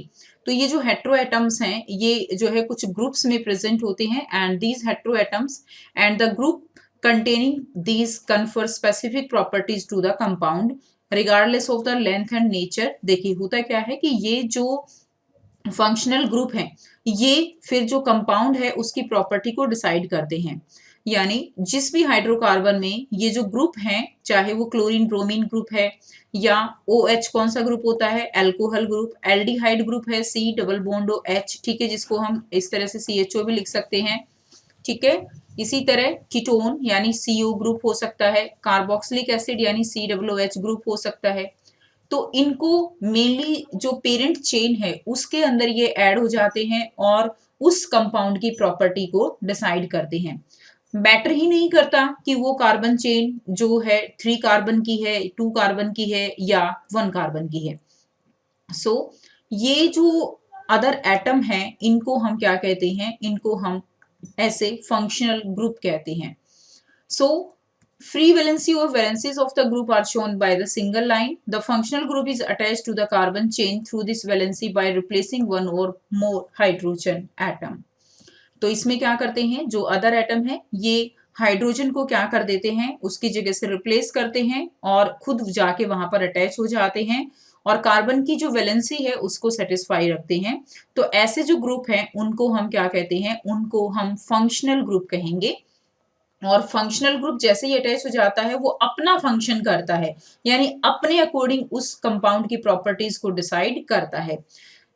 तो ये जो हेट्रोएटम्स हैं ये जो है कुछ ग्रुप्स में प्रेजेंट होते हैं, and these heteroatoms and the group containing these confer specific properties to the compound regardless of the length and nature। देखिए होता क्या है कि ये जो फंक्शनल ग्रुप हैं ये फिर जो कंपाउंड है उसकी प्रॉपर्टी को डिसाइड करते हैं। यानी जिस भी हाइड्रोकार्बन में ये जो ग्रुप हैं, चाहे वो क्लोरीन ब्रोमीन ग्रुप है या OH कौन सा ग्रुप होता है, एल्कोहल ग्रुप, एल्डिहाइड ग्रुप है C डबल बॉन्ड OH, ठीक है, जिसको हम इस तरह से CHO भी लिख सकते हैं। ठीक है, इसी तरह कीटोन यानी CO ग्रुप हो सकता है, कार्बोक्सिलिक एसिड यानी COOH ग्रुप हो सकता है। तो इनको मेनली जो पेरेंट चेन है उसके अंदर ये ऐड हो जाते हैं और उस कंपाउंड की प्रॉपर्टी को डिसाइड करते हैं। मैटर ही नहीं करता कि वो कार्बन चेन जो है 3 कार्बन की है, 2 कार्बन की है या 1 कार्बन की है। सो ये जो अदर एटम है इनको हम क्या कहते हैं, इनको हम ऐसे फंक्शनल ग्रुप कहते हैं। सो free valency or valencies of the group are shown by the single line. The functional group is attached to the carbon chain through this valency by replacing one or more hydrogen atom. तो इसमें क्या करते हैं, जो other atom है ये hydrogen को क्या कर देते हैं, उसकी जगह से रिप्लेस करते हैं और खुद जाके वहां पर अटैच हो जाते हैं और कार्बन की जो वैलेंसी है उसको सेटिस्फाई रखते हैं। तो ऐसे जो ग्रुप हैं उनको हम क्या कहते हैं, उनको हम फंक्शनल ग्रुप कहेंगे। और फंक्शनल ग्रुप जैसे ही अटैच हो जाता है वो अपना फंक्शन करता है, यानी अपने अकॉर्डिंग उस कंपाउंड की प्रॉपर्टीज को डिसाइड करता है।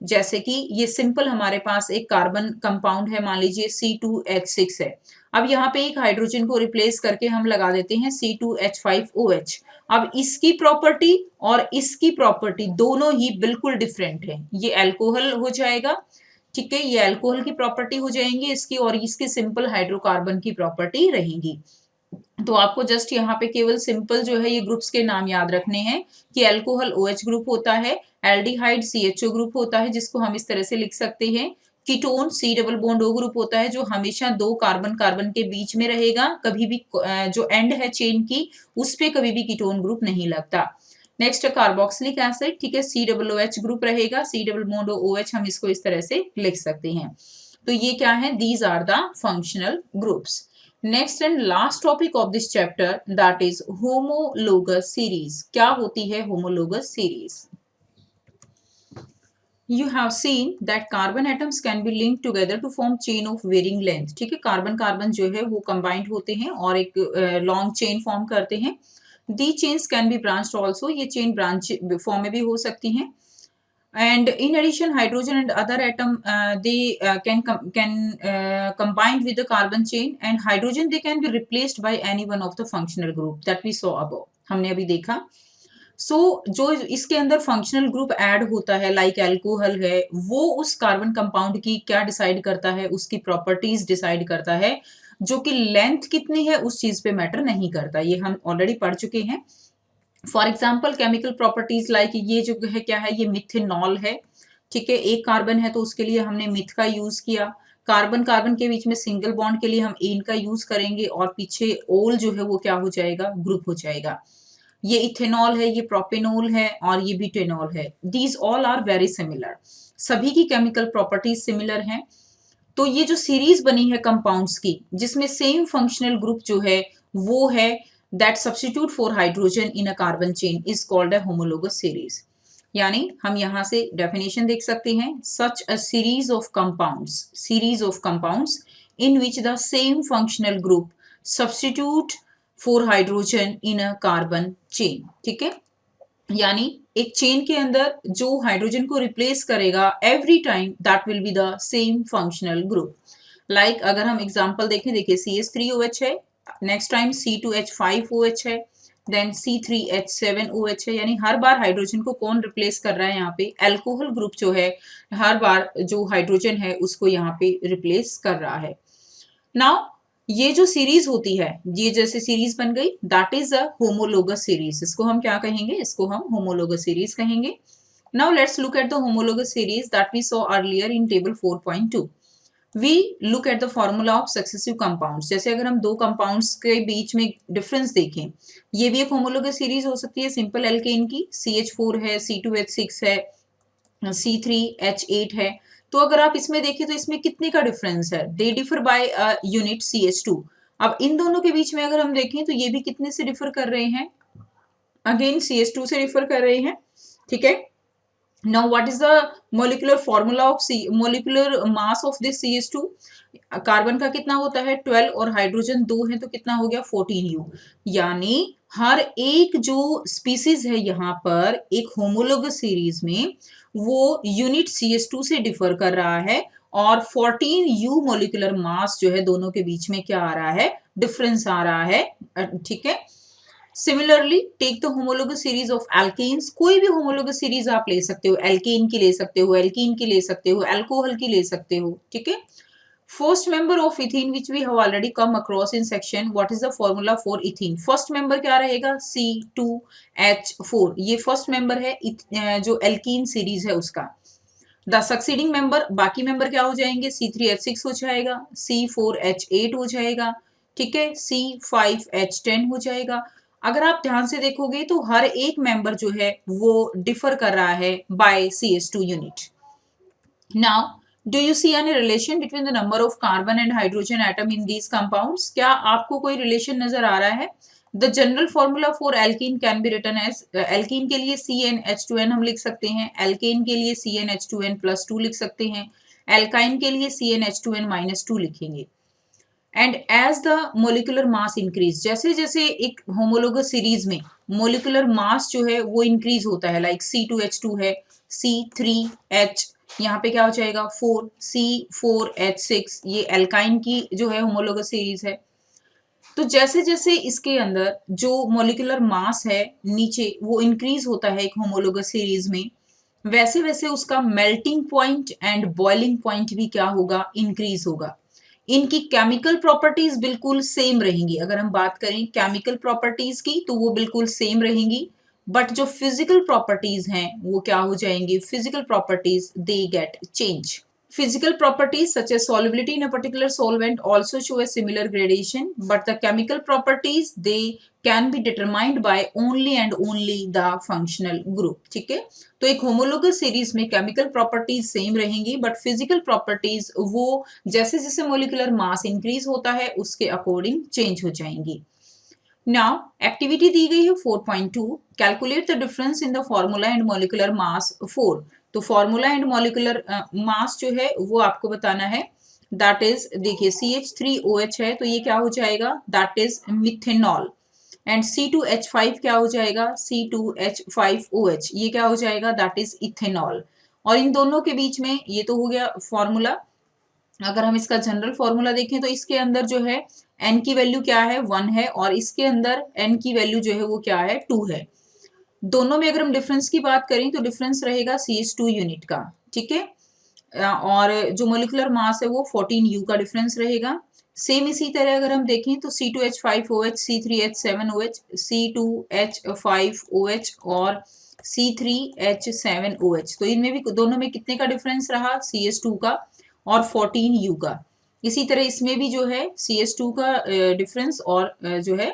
जैसे कि ये सिंपल हमारे पास एक कार्बन कंपाउंड है, मान लीजिए C2H6 है। अब यहाँ पे एक हाइड्रोजन को रिप्लेस करके हम लगा देते हैं C2H5OH। अब इसकी प्रॉपर्टी और इसकी प्रॉपर्टी दोनों ही बिल्कुल डिफरेंट है। ये अल्कोहल हो जाएगा, ठीक है, ये अल्कोहल की प्रॉपर्टी हो जाएंगी इसकी, और इसकी सिंपल हाइड्रोकार्बन की प्रॉपर्टी रहेगी। तो आपको जस्ट यहाँ पे केवल सिंपल जो है ये ग्रुप्स के नाम याद रखने हैं कि अल्कोहल OH ग्रुप होता है, एल्डिहाइड CHO ग्रुप होता है जिसको हम इस तरह से लिख सकते हैं, ketone C double bond O group होता है जो हमेशा 2 कार्बन कार्बन के बीच में रहेगा, कभी भी जो एंड है चेन की उस पे कभी भी कीटोन ग्रुप नहीं लगता। नेक्स्ट कार्बोक्सिलिक एसिड, ठीक है, COOH ग्रुप रहेगा, C डबल बॉन्ड OH हम इसको इस तरह से लिख सकते हैं। तो ये क्या है, these are the functional groups. Next and last topic of this chapter that is homologous series. क्या होती है homologous series? You have seen that carbon atoms can be linked together to form chain of varying length। ठीक है, carbon carbon जो है वो combined होते हैं और एक लॉन्ग चेन फॉर्म करते हैं। The chains can be branched also, ये चेन ब्रांच फॉर्म में भी हो सकती हैं। And in addition, hydrogen and other atom they can combine with the carbon chain, and hydrogen they can be replaced by any one of the functional group that we saw above। हमने अभी देखा। जो इसके अंदर functional group add होता है like alcohol है, वो उस कार्बन कंपाउंड की क्या डिसाइड करता है, उसकी प्रॉपर्टीज डिसाइड करता है, जो कि लेंथ कितनी है उस चीज पे मैटर नहीं करता। ये हम ऑलरेडी पढ़ चुके हैं। For example chemical properties like ये जो है क्या है, ये मिथेनॉल है, ठीक है। एक कार्बन है तो उसके लिए हमने मिथ का यूज किया। कार्बन कार्बन के बीच में सिंगल बॉन्ड के लिए हम एन का यूज करेंगे और पीछे ओल जो है वो क्या हो जाएगा, ग्रुप हो जाएगा। ये इथेनॉल है, ये प्रोपेनॉल है और ये ब्यूटेनॉल है। These all are very similar, सभी की केमिकल प्रॉपर्टीज सिमिलर हैं। तो ये जो सीरीज बनी है कंपाउंड्स की जिसमें सेम फंक्शनल ग्रुप जो है वो है that substitute for hydrogen in a carbon chain is called a homologous series. यानी हम यहां से डेफिनेशन देख सकते हैं, such a series of compounds in which the same functional group substitute for hydrogen in a carbon chain, ठीक है। यानी एक चेन के अंदर जो हाइड्रोजन को रिप्लेस करेगा every time that will be the same functional group. Like अगर हम एग्जांपल देखें, देखिए CH3OH है, नेक्स्ट टाइम C2H5OH है, देन C3H7OH है। यानी हर बार हाइड्रोजन को कौन रिप्लेस कर रहा है, यहाँ पे एल्कोहल ग्रुप जो है हर बार जो हाइड्रोजन है उसको यहाँ पे रिप्लेस कर रहा है। नाउ ये जो सीरीज होती है, ये जैसे सीरीज बन गई that is a homologous series. इसको हम क्या कहेंगे, इसको हम होमोलोगस सीरीज कहेंगे। Now let's look at the homologous series that we saw earlier in table 4.2। We look at the formula of successive compounds. जैसे अगर हम दो कंपाउंड्स के बीच में डिफरेंस देखें, ये भी एक होमोलोगस सीरीज हो सकती है सिंपल एल्केन की। CH4 है, C2H6 है, C3H8 है। तो अगर आप इसमें देखें तो इसमें कितने का डिफरेंस है, they differ by unit CH2। अब इन दोनों के बीच में अगर हम देखें तो ये भी कितने से डिफर कर रहे हैं, अगेन CH2 से डिफर कर रहे हैं, ठीक है। Now what is the molecular formula of molecular mass of this CH2। Carbon का कितना होता है 12 और हाइड्रोजन 2 है तो कितना हो गया 14U। यानी हर एक जो स्पीसीज है यहाँ पर एक होमोलोगस सीरीज में वो यूनिट CH2 से डिफर कर रहा है और 14U मोलिकुलर मास जो है दोनों के बीच में क्या आ रहा है, डिफरेंस आ रहा है, ठीक है। Similarly take the homologous series of alkenes. कोई भी होमोलोगस सीरीज आप ले सकते हो, एल्केन की ले सकते हो, एल्कीन की ले सकते हो, एल्कोहल की ले सकते हो, ठीक है। First member of ethene which we have already come across in section, what is the formula for ethene. First member क्या रहेगा, C2H4। ये फर्स्ट मेंबर है जो एल्कीन सीरीज है उसका। द सक्सीडिंग मेंबर, बाकी मेंबर क्या हो जाएंगे, C3H6 हो जाएगा, C4H8 हो जाएगा, ठीक है, C5H10 हो जाएगा। अगर आप ध्यान से देखोगे तो हर एक मेंबर जो है वो डिफर कर रहा है by CH2 unit. Now do you see any relation between the number of carbon and hydrogen atom in these compounds. क्या आपको कोई रिलेशन नजर आ रहा है। The general formula for alkene can be written as, alkene के लिए CnH2n हम लिख सकते हैं, एल्केन के लिए CnH2n+2 लिख सकते हैं, एल्काइन के लिए CnH2n-2 लिखेंगे। And as the molecular mass increase, जैसे जैसे एक होमोलोगस सीरीज में मोलिकुलर मास जो है वो इंक्रीज होता है, लाइक C2H2 है, C3H यहाँ पे क्या हो जाएगा 4, C4H6, ये एल्काइन की जो है होमोलोगस सीरीज है। तो जैसे जैसे इसके अंदर जो मोलिकुलर मास है नीचे वो इंक्रीज होता है एक होमोलोगस सीरीज में, वैसे वैसे उसका melting point and boiling point भी क्या होगा, इंक्रीज होगा। इनकी केमिकल प्रॉपर्टीज बिल्कुल सेम रहेंगी। अगर हम बात करें केमिकल प्रॉपर्टीज की तो वो बिल्कुल सेम रहेंगी, बट जो फिजिकल प्रॉपर्टीज हैं वो क्या हो जाएंगी, physical properties they get change. Physical properties such as solubility in a particular solvent also show a similar gradation, but the chemical properties they can be determined by only and only the functional group. ठीक है, तो एक homologous series में chemical properties same रहेंगी but physical properties वो जैसे जैसे molecular mass increase होता है उसके अकॉर्डिंग चेंज हो जाएंगी। नाउ एक्टिविटी दी गई है 4.2, calculate the difference in the formula and molecular mass 4। तो फॉर्मूला एंड मोलिकुलर मास जो है वो आपको बताना है। दैट इज, देखिए CH3OH है तो ये क्या हो जाएगा, that is methanol. And C2H5 क्या हो जाएगा, C2H5OH, ये क्या हो जाएगा, दैट इज इथेनॉल। और इन दोनों के बीच में ये तो हो गया फॉर्मूला। अगर हम इसका जनरल फॉर्मूला देखें तो इसके अंदर जो है n की वैल्यू क्या है 1 है और इसके अंदर n की वैल्यू जो है वो क्या है 2 है। दोनों में अगर हम डिफरेंस की बात करें तो डिफरेंस रहेगा CH2 यूनिट का, ठीक है। और जो मोलिकुलर मास है वो 14U का डिफरेंस रहेगा। सेम इसी तरह अगर हम देखें तो C2H5OH, C3H7OH, C2H5OH और C3H7OH, तो इनमें भी दोनों में कितने का डिफरेंस रहा, CH2 का और 14U का। इसी तरह इसमें भी जो है CH2 का डिफरेंस और जो है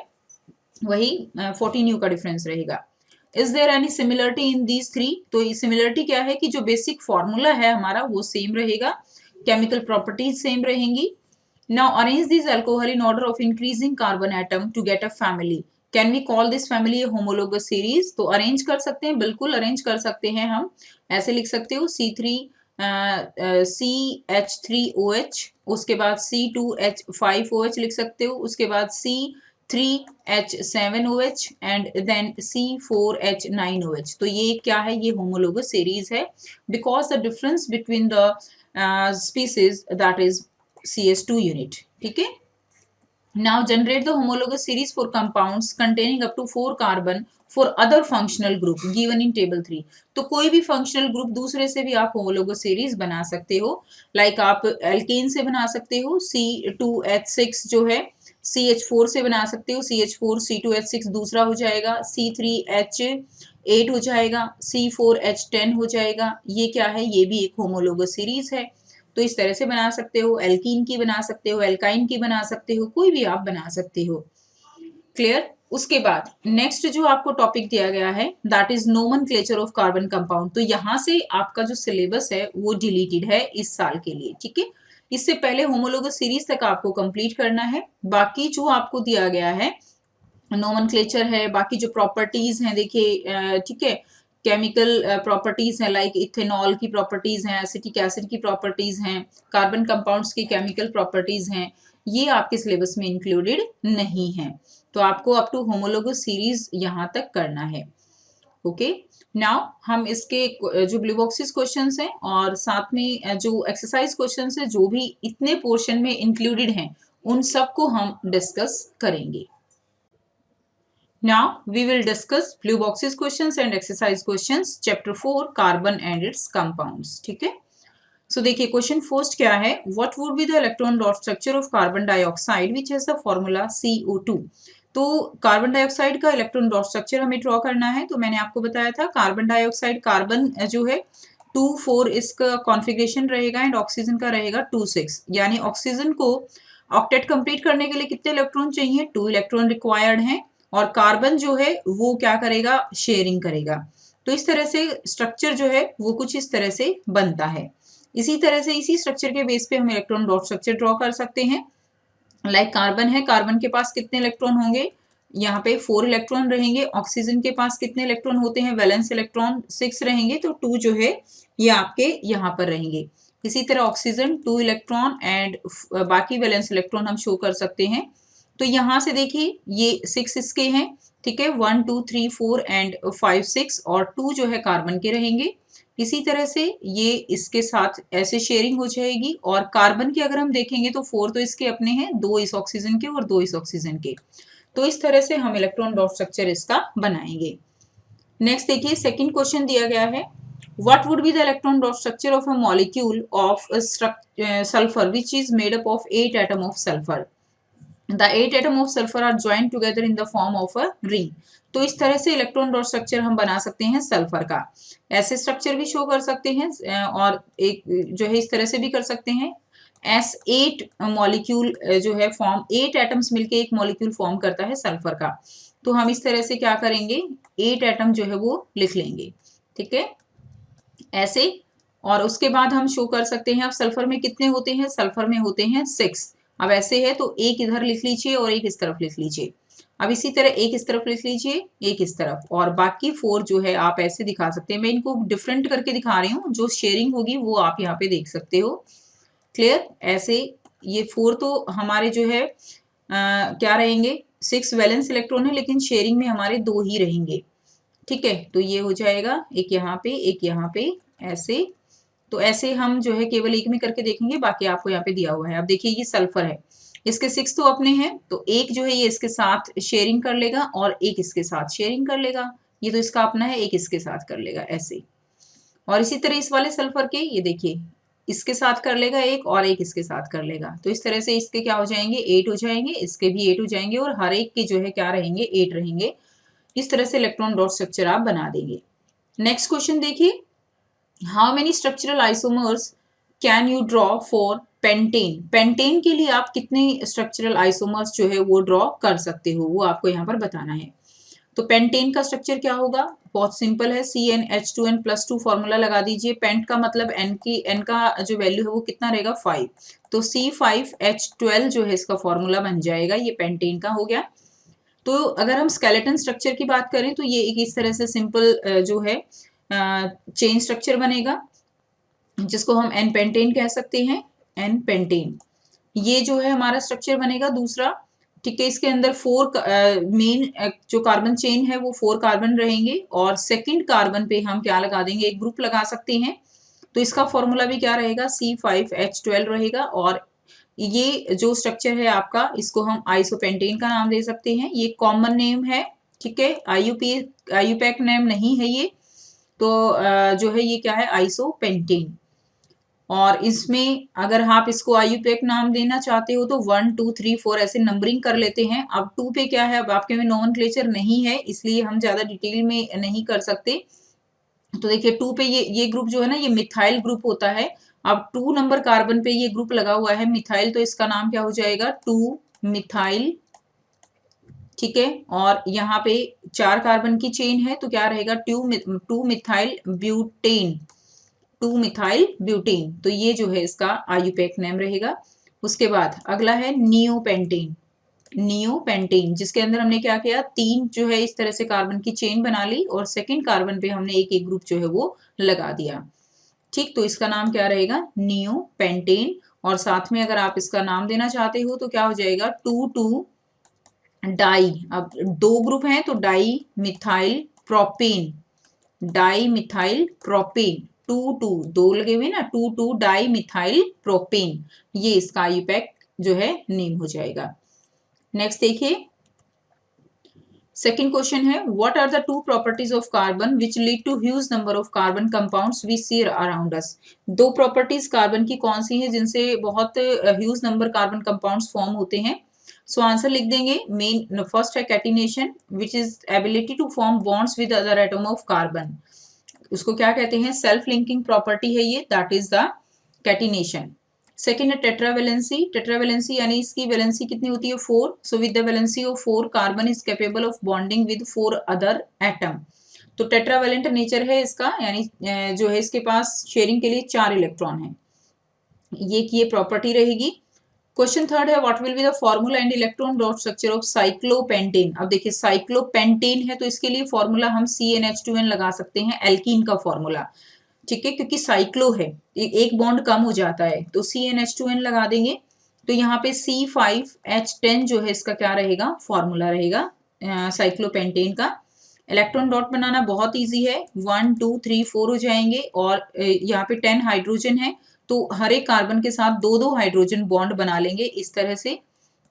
वही 14U का डिफरेंस रहेगा। Is there any similarity in these three, तो सिमिलरिटी क्या है कि जो बेसिक फॉर्मूला है हमारा वो सेम रहेगा, केमिकल प्रॉपर्टीज सेम रहेंगी। Now arrange these alcohol in order of increasing carbon atom to get a family. Can we call this family a homologous series? तो अरेंज कर सकते हैं, बिल्कुल अरेंज कर सकते हैं हम। ऐसे लिख सकते हो CH3OH, उसके बाद C2H5OH लिख सकते हो, उसके बाद C3H7OH एंड देन C4H9OH। तो ये क्या है, ये होमोलोगस सीरीज है because the difference between the species that is CH2 unit. ठीक है। Now generate the homologous series for compounds containing up to 4 carbon for other functional group given in table 3. तो कोई भी functional group दूसरे से भी आप homologous series बना सकते हो। like आप alkane से बना सकते हो, C2H6 जो है CH4 से बना सकते हो, CH4 C2H6 दूसरा हो जाएगा, C3H8 हो जाएगा, C4H10 हो जाएगा। ये क्या है, ये भी एक homologous series है। तो इस तरह से बना सकते हो, एल्कीन की बना सकते हो, एल्काइन की बना सकते हो, कोई भी आप बना सकते हो। क्लियर। उसके बाद नेक्स्ट जो आपको टॉपिक दिया गया है that is nomenclature of carbon compound. तो यहाँ से आपका जो सिलेबस है वो डिलीटेड है इस साल के लिए, ठीक है। इससे पहले होमोलोगस सीरीज तक आपको कंप्लीट करना है। बाकी जो आपको दिया गया है नोमेनक्लेचर है, बाकी जो प्रॉपर्टीज हैं देखिए, ठीक है, केमिकल प्रॉपर्टीज हैं लाइक इथेनॉल की प्रॉपर्टीज हैं, एसिटिक एसिड की प्रॉपर्टीज हैं, कार्बन कंपाउंड्स की केमिकल प्रॉपर्टीज हैं, ये आपके सिलेबस में इंक्लूडेड नहीं है। तो आपको अप टू होमोलोगस सीरीज यहाँ तक करना है। ओके। नाउ हम इसके जो ब्लू बॉक्सेस क्वेश्चंस हैं और साथ में जो एक्सरसाइज क्वेश्चंस हैं जो भी इतने पोर्शन में इंक्लूडेड हैं उन सबको हम डिस्कस करेंगे। Now we will discuss blue boxes questions and exercise questions chapter 4 carbon and its compounds. ठीक है। So देखिए क्वेश्चन फर्स्ट क्या है, what would be the electron dot structure of carbon dioxide which has the formula CO2। तो carbon dioxide का electron dot structure हमें draw करना है। तो मैंने आपको बताया था कार्बन डाइऑक्साइड, कार्बन जो है 2,4 इसका कॉन्फ़िगरेशन रहेगा एंड ऑक्सीजन का रहेगा 2,6, यानी ऑक्सीजन को ऑक्टेट कंप्लीट करने के लिए कितने इलेक्ट्रॉन चाहिए, 2 इलेक्ट्रॉन रिक्वायर्ड हैं और कार्बन जो है वो क्या करेगा, शेयरिंग करेगा। तो इस तरह से स्ट्रक्चर जो है वो कुछ इस तरह से बनता है। इसी तरह से इसी स्ट्रक्चर के बेस पे हम इलेक्ट्रॉन डॉट स्ट्रक्चर ड्रॉ कर सकते हैं। लाइक कार्बन है, कार्बन के पास कितने इलेक्ट्रॉन होंगे, यहाँ पे 4 इलेक्ट्रॉन रहेंगे। ऑक्सीजन के पास कितने इलेक्ट्रॉन होते हैं, वैलेंस इलेक्ट्रॉन 6 रहेंगे, तो 2 जो है ये आपके यहाँ पर रहेंगे। इसी तरह ऑक्सीजन 2 इलेक्ट्रॉन एंड बाकी वैलेंस इलेक्ट्रॉन हम शो कर सकते हैं। तो यहाँ से देखिए ये 6 इसके हैं, ठीक है, 1 2 3 4 एंड 5 6 और 2 जो है कार्बन के रहेंगे। इसी तरह से ये इसके साथ ऐसे शेयरिंग हो जाएगी और कार्बन के अगर हम देखेंगे तो 4 तो इसके अपने हैं, 2 इस ऑक्सीजन के और 2 इस ऑक्सीजन के। तो इस तरह से हम इलेक्ट्रॉन डॉट स्ट्रक्चर इसका बनाएंगे। नेक्स्ट देखिए सेकंड क्वेश्चन दिया गया है, what would be the electron dot structure of a molecule of sulfur which is made up of 8 atom of sulfur। The 8 atom of sulfur are joined together in the form of a ring। तो इस तरह से electron dot structure हम बना सकते हैं sulphur का। ऐसे स्ट्रक्चर भी शो कर सकते हैं और एक जो है इस तरह से भी कर सकते हैं। S8 मॉलिक्यूल जो है फॉर्म, 8 एटम्स मिलके एक मॉलिक्यूल फॉर्म करता है सल्फर का। तो हम इस तरह से क्या करेंगे, 8 एटम जो है वो लिख लेंगे, ठीक है, ऐसे। और उसके बाद हम शो कर सकते हैं अब सल्फर में कितने होते हैं, सल्फर में होते हैं 6। अब ऐसे है तो एक इधर लिख लीजिए और एक इस तरफ लिख लीजिए। अब इसी तरह एक इस तरफ लिख लीजिए, एक इस तरफ, और बाकी 4 जो है आप ऐसे दिखा सकते हैं। मैं इनको डिफरेंट करके दिखा रही हूँ, जो शेयरिंग होगी वो आप यहाँ पे देख सकते हो। क्लियर। ऐसे ये 4 तो हमारे जो है क्या रहेंगे, 6 वैलेंस इलेक्ट्रॉन है लेकिन शेयरिंग में हमारे 2 ही रहेंगे, ठीक है। तो ये हो जाएगा एक यहाँ पे एक यहाँ पे, ऐसे। तो ऐसे हम जो है केवल एक में करके देखेंगे, बाकी आपको यहाँ पे दिया हुआ है। अब देखिए ये सल्फर है, इसके 6 तो अपने हैं, तो एक जो है ये इसके साथ शेयरिंग कर लेगा और एक इसके साथ शेयरिंग कर लेगा। ये तो इसका अपना है, एक इसके साथ कर लेगा ऐसे। और इसी तरह इस वाले सल्फर के ये देखिए इसके साथ कर लेगा एक और एक इसके साथ कर लेगा, तो इस तरह से इसके क्या हो जाएंगे 8 हो जाएंगे, इसके भी 8 हो जाएंगे और हर एक के जो है क्या रहेंगे 8 रहेंगे। इस तरह से इलेक्ट्रॉन डॉट स्ट्रक्चर आप बना देंगे। नेक्स्ट क्वेश्चन देखिए, how many structural isomers can you draw for pentane. Pentane के लिए आप कितने स्ट्रक्चरल आइसोमर्स जो है वो ड्रॉ कर सकते हो, वो आपको यहाँ पर बताना है। तो पेंटेन का स्ट्रक्चर क्या होगा, बहुत सिंपल है, CnH2n+2 फॉर्मूला लगा दीजिए। पेंट का मतलब n का जो वैल्यू है वो कितना रहेगा 5, तो C5H12 जो है इसका फॉर्मूला बन जाएगा, ये पेंटेन का हो गया। तो अगर हम स्केलेटन स्ट्रक्चर की बात करें तो ये एक इस तरह से सिंपल जो है चेन स्ट्रक्चर बनेगा, जिसको हम एन पेंटेन कह सकते हैं, एन पेंटेन। ये जो है हमारा स्ट्रक्चर बनेगा दूसरा, ठीक है। इसके अंदर 4 मेन जो कार्बन चेन है वो 4 कार्बन रहेंगे और सेकंड कार्बन पे हम क्या लगा देंगे, एक ग्रुप लगा सकते हैं। तो इसका फॉर्मूला भी क्या रहेगा, C5H12 रहेगा। और ये जो स्ट्रक्चर है आपका, इसको हम आइसोपेंटेन का नाम दे सकते हैं, ये कॉमन नेम है, ठीक है। आईयूपैक नेम नहीं है ये, तो जो है ये क्या है, आइसोपेंटेन। और इसमें अगर आप इसको आईयूपैक नाम देना चाहते हो तो 1 2 3 4 ऐसे नंबरिंग कर लेते हैं। अब 2 पे क्या है, अब आपके में नोमेनक्लेचर नहीं है, इसलिए हम ज्यादा डिटेल में नहीं कर सकते। तो देखिए 2 पे ये ग्रुप जो है ना, ये मिथाइल ग्रुप होता है। अब 2 नंबर कार्बन पे ये ग्रुप लगा हुआ है मिथाइल, तो इसका नाम क्या हो जाएगा, 2 मिथाइल, ठीक है। और यहाँ पे 4 कार्बन की चेन है, तो क्या रहेगा 2 मिथाइल ब्यूटेन, 2 मिथाइल ब्यूटेन। तो ये जो है इसका आईयूपैक नेम रहेगा। उसके बाद अगला है नियोपेंटेन, नियोपेंटेन, जिसके अंदर हमने क्या किया, 3 जो है इस तरह से कार्बन की चेन बना ली और सेकंड कार्बन पे हमने एक एक ग्रुप जो है वो लगा दिया, ठीक। तो इसका नाम क्या रहेगा, नियोपेंटेन। और साथ में अगर आप इसका नाम देना चाहते हो तो क्या हो जाएगा, 2 डाई। अब 2 ग्रुप हैं तो di methyl propane, di methyl propane, 2 लगे हुए ना, 2 डाई मिथाइल प्रोपेन, ये इसका आईयूपैक जो है नेम हो जाएगा। नेक्स्ट देखिए, सेकेंड क्वेश्चन है, what are the 2 properties of carbon which lead to huge number of carbon compounds we see around us. 2 properties carbon की कौन सी हैं जिनसे बहुत huge number carbon compounds form होते हैं। सो आंसर लिख देंगे, मेन फर्स्ट है catenation which is ability to form bonds with other atom of carbon, उसको क्या कहते हैं, सेल्फ लिंकिंग प्रॉपर्टी है ये, that is the catenation. Second है टेट्रावेलेंसी, टेट्रावेलेंसी यानी इसकी वैलेंसी कितनी होती है 4, so with the valency of 4 carbon is capable of bonding with 4 other atom. तो टेट्रावेलेंट नेचर है इसका, यानी जो है इसके पास शेयरिंग के लिए 4 इलेक्ट्रॉन है, ये प्रॉपर्टी रहेगी। क्वेश्चन थर्ड है, what will be the formula and electron dot structure of cyclopentane. अब देखिए साइक्लोपेंटेन है तो इसके लिए फॉर्मूला हम CnH2n लगा सकते हैं, एल्कीन का फॉर्मूला, ठीक है, क्योंकि साइक्लो है, एक बॉन्ड कम हो जाता है, तो CnH2n लगा देंगे। तो यहाँ पे C5H10 जो है इसका क्या रहेगा, फॉर्मूला रहेगा साइक्लोपेंटेन का। इलेक्ट्रॉन डॉट बनाना बहुत इजी है, 1 2 3 4 हो जाएंगे और यहाँ पे 10 हाइड्रोजन है, तो हर एक कार्बन के साथ 2 हाइड्रोजन बॉन्ड बना लेंगे इस तरह से,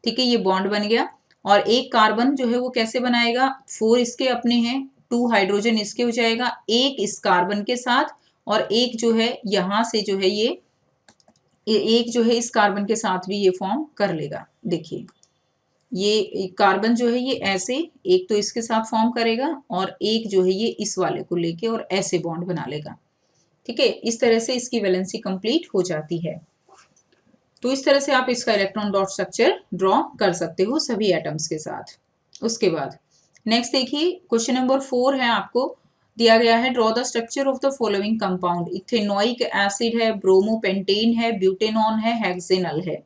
ठीक है, ये बॉन्ड बन गया। और एक कार्बन जो है वो कैसे बनाएगा, 4 इसके अपने हैं, 2 हाइड्रोजन इसके हो जाएगा, एक इस कार्बन के साथ और एक जो है यहाँ से जो है ये एक जो है इस कार्बन के साथ भी ये फॉर्म कर लेगा। देखिए ये कार्बन जो है ये ऐसे एक तो इसके साथ फॉर्म करेगा और एक जो है ये इस वाले को लेके और ऐसे बॉन्ड बना लेगा, ठीक है। इस तरह से इसकी वैलेंसी कंप्लीट हो जाती है। तो इस तरह से आप इसका इलेक्ट्रॉन डॉट स्ट्रक्चर ड्रॉ कर सकते हो सभी एटम्स के साथ। उसके बाद नेक्स्ट देखिए, क्वेश्चन नंबर 4 है, आपको दिया गया है, draw the structure of the following compound. Ethanoic acid है, ब्रोमोपेंटेन है, ब्यूटेनॉन है, हेक्सेनल है।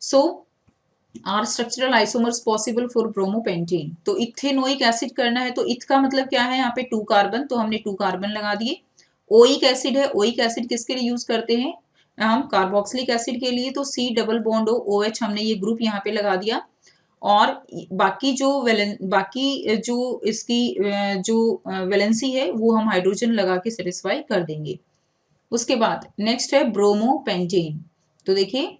So are structural isomers possible for bromopentane. तो इथेनोइक एसिड करना है, तो इथ का मतलब क्या है, यहाँ पे 2 कार्बन, तो हमने 2 कार्बन लगा दिए। ओइक एसिड है, ओइक एसिड किसके लिए यूज करते हैं हम, कार्बोक्सिलिक एसिड के लिए, तो C डबल बॉन्ड OH, हमने ये ग्रुप यहाँ पे लगा दिया। और बाकी जो इसकी जो वैलेंसी है वो हम हाइड्रोजन लगा के सेटिस्फाई कर देंगे। उसके बाद नेक्स्ट है ब्रोमोपेंटेन। तो देखिए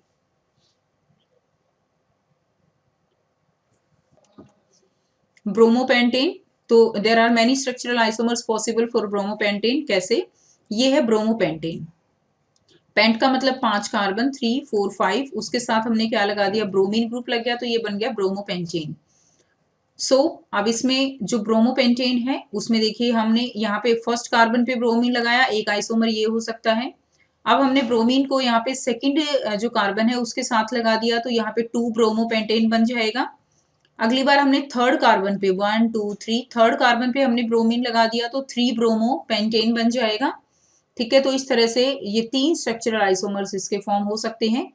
ब्रोमोपेंटेन, तो there are many structural isomers possible for bromopentane. कैसे, ये है ब्रोमोपेंटेन, पेंट का मतलब 5 कार्बन, 3 4 5, उसके साथ हमने क्या लगा दिया, ब्रोमीन ग्रुप लग गया, तो ये बन गया ब्रोमोपेंटेन। अब इसमें जो ब्रोमोपेंटेन है उसमें देखिए हमने यहाँ पे फर्स्ट कार्बन पे ब्रोमीन लगाया, एक आइसोमर ये हो सकता है। अब हमने ब्रोमीन को यहाँ पे सेकंड जो कार्बन है उसके साथ लगा दिया, तो यहाँ पे 2 ब्रोमोपेंटेन बन जाएगा। अगली बार हमने थर्ड कार्बन पे 1 2 3 थर्ड कार्बन पे हमने ब्रोमीन लगा दिया, तो 3 ब्रोमोपेंटेन बन जाएगा। ठीक है, तो इस तरह से ये 3 स्ट्रक्चरल आइसोमर्स इसके फॉर्म हो सकते हैं।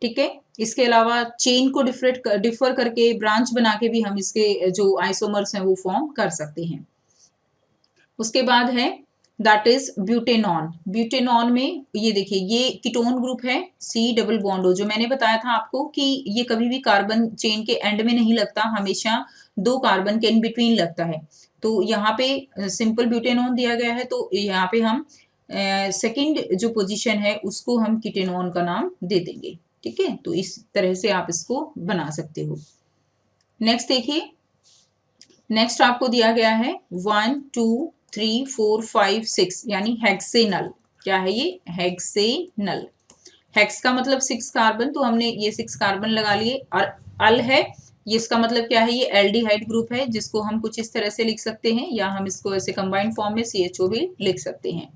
ठीक है, इसके अलावा चेन को डिफर करके ब्रांच बना के भी हम इसके जो आइसोमर्स हैं वो फॉर्म कर सकते हैं। उसके बाद है दैट इज ब्यूटेनॉन। ब्यूटेनॉन में ये देखिए ये कीटोन ग्रुप है, C डबल बॉन्ड हो, जो मैंने बताया था आपको कि ये कभी भी कार्बन चेन के एंड में नहीं लगता, हमेशा 2 कार्बन के इन बिटवीन लगता है। तो यहाँ पे सिंपल ब्यूटेनॉन दिया गया है, तो यहाँ पे हम सेकंड जो पोजीशन है उसको हम कीटेनॉन का नाम दे देंगे। ठीक है, तो इस तरह से आप इसको बना सकते हो। नेक्स्ट देखिए, नेक्स्ट आपको दिया गया है 1 2 3 4 5 6 यानी हेक्सेनल। क्या है ये, हेक्सेनल। हेक्स का मतलब 6 कार्बन, तो हमने ये 6 कार्बन लगा लिए। और अल है, ये इसका मतलब क्या है, ये एल्डिहाइड ग्रुप है, जिसको हम कुछ इस तरह से लिख सकते हैं, या हम इसको ऐसे कंबाइंड फॉर्म में CHO भी लिख सकते हैं।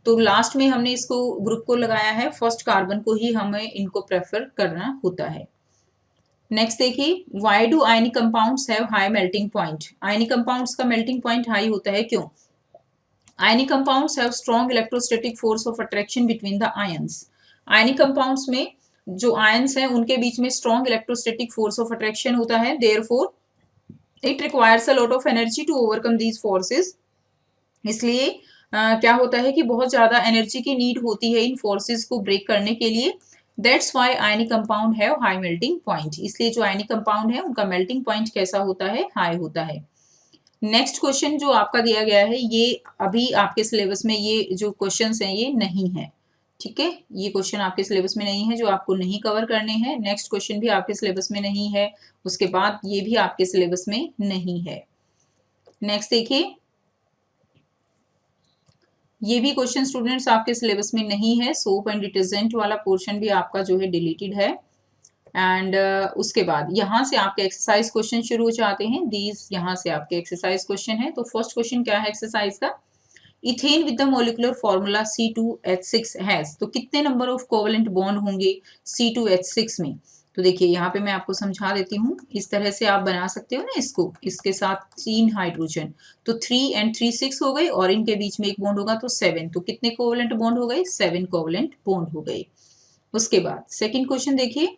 तो लास्ट में हमने इसको ग्रुप को लगाया है, फर्स्ट कार्बन को ही हमें इनको प्रेफर करना होता है। नेक्स्ट देखिए, why do ionic compounds have high melting point. Ionic compounds का मेल्टिंग पॉइंट हाई होता है, क्यों? Ionic compounds have strong electrostatic force of attraction between the ions. Ionic compounds में जो आयंस हैं उनके बीच में strong electrostatic force of attraction होता है, therefore it requires a lot of energy to overcome these forces. इसलिए क्या होता है कि बहुत ज्यादा एनर्जी की नीड होती है इन फोर्सेस को ब्रेक करने के लिए। That's why ionic compound have high melting point. इसलिए जो आयनिक कंपाउंड है उनका मेल्टिंग पॉइंट कैसा होता है, हाई होता है। नेक्स्ट क्वेश्चन जो आपका दिया गया है, ये अभी आपके सिलेबस में ये जो क्वेश्चंस हैं ये नहीं है। ठीक है, ये क्वेश्चन आपके सिलेबस में नहीं है, जो आपको नहीं कवर करने हैं। नेक्स्ट क्वेश्चन भी आपके सिलेबस में नहीं है, उसके बाद ये भी आपके सिलेबस में नहीं है। नेक्स्ट देखिए, ये भी क्वेश्चन स्टूडेंट्स आपके सिलेबस में नहीं है। सोप एंड डिटर्जेंट वाला पोर्शन भी आपका जो है डिलीटेड है। एंड उसके बाद यहाँ से आपके एक्सरसाइज क्वेश्चन शुरू हो जाते हैं। दीज यहाँ से आपके एक्सरसाइज क्वेश्चन है। तो फर्स्ट क्वेश्चन क्या है एक्सरसाइज का, ethane with the molecular formula C2H6 has. तो कितने नंबर ऑफ कोवेलेंट बॉन्ड होंगे C2H6 में। तो देखिए यहाँ पे मैं आपको समझा देती हूँ, इस तरह से आप बना सकते हो ना इसको, इसके साथ 3 हाइड्रोजन, तो 3 and 3 6 हो गए, और इनके बीच में एक बॉन्ड होगा तो 7। तो कितने कोवेलेंट बॉन्ड हो गए, 7 कोवेलेंट बॉन्ड हो गए। उसके बाद सेकेंड क्वेश्चन देखिए,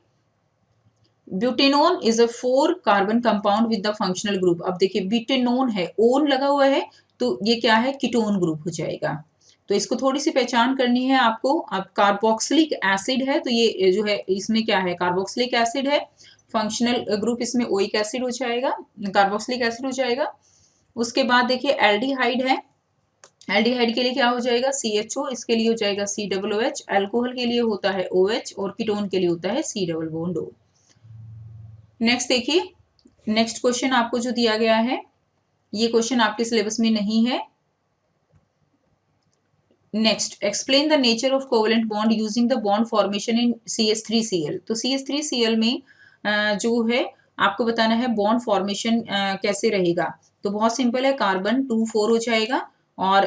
butanone is a 4 carbon compound with the functional group. अब देखिए ब्यूटेनोन है, ओन लगा हुआ है, तो ये क्या है, कीटोन ग्रुप हो जाएगा। तो इसको थोड़ी सी पहचान करनी है आपको। अब कार्बोक्सिलिक एसिड है, तो ये जो है इसमें क्या है, कार्बोक्सिलिक एसिड है। फंक्शनल ग्रुप इसमें ओइक एसिड हो जाएगा, कार्बोक्सिलिक एसिड हो जाएगा। उसके बाद देखिए एल्डिहाइड है, एल्डिहाइड के लिए क्या हो जाएगा, CHO, इसके लिए हो जाएगा COOH। अल्कोहल के लिए होता है OH, और कीटोन के लिए होता है C double bond O। Next देखिए, नेक्स्ट क्वेश्चन आपको जो दिया गया है, ये क्वेश्चन आपके सिलेबस में नहीं है। Next, explain the nature of covalent bond using the bond formation in CH3Cl। तो CH3Cl में जो है आपको बताना है बॉन्ड फॉर्मेशन कैसे रहेगा। तो बहुत सिंपल है, कार्बन 2 4 हो जाएगा, और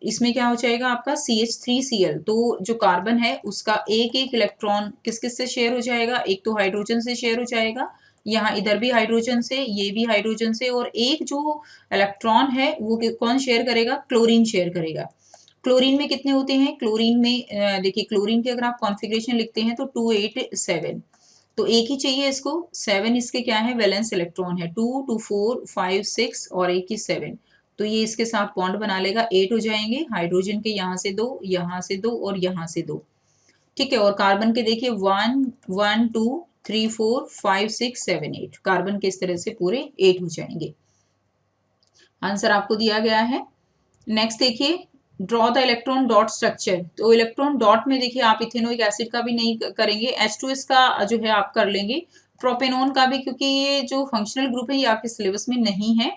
इसमें क्या हो जाएगा आपका CH3Cl। तो जो कार्बन है उसका एक एक इलेक्ट्रॉन किस किस से शेयर हो जाएगा, एक तो हाइड्रोजन से शेयर हो जाएगा, यहाँ इधर भी हाइड्रोजन से, ये भी हाइड्रोजन से, और एक जो इलेक्ट्रॉन है वो कौन शेयर करेगा, क्लोरीन शेयर करेगा। क्लोरीन में कितने होते हैं, क्लोरीन में देखिए क्लोरीन के अगर आप कॉन्फ़िगरेशन लिखते हैं तो 2 8 7, तो एक ही चाहिए इसको। 7 इसके क्या है, वैलेंस इलेक्ट्रॉन है, 2 2 4 5 6 और एक ही 7। तो ये इसके साथ बॉन्ड बना लेगा, 8 हो जाएंगे। हाइड्रोजन के यहाँ से 2, यहाँ से 2 और यहाँ से 2। ठीक है, और कार्बन के देखिए 1 1 2 3 4 5 6 7 8, कार्बन के इस तरह से पूरे 8 हो जाएंगे। आंसर आपको दिया गया है। नेक्स्ट देखिए, draw the electron dot structure. तो इलेक्ट्रॉन डॉट में देखिए आप इथेनोइक एसिड का भी नहीं करेंगे, H2S का जो है आप कर लेंगे, प्रोपेनॉन का भी, क्योंकि ये जो फंक्शनल ग्रुप है ये आपके सिलेबस में नहीं है।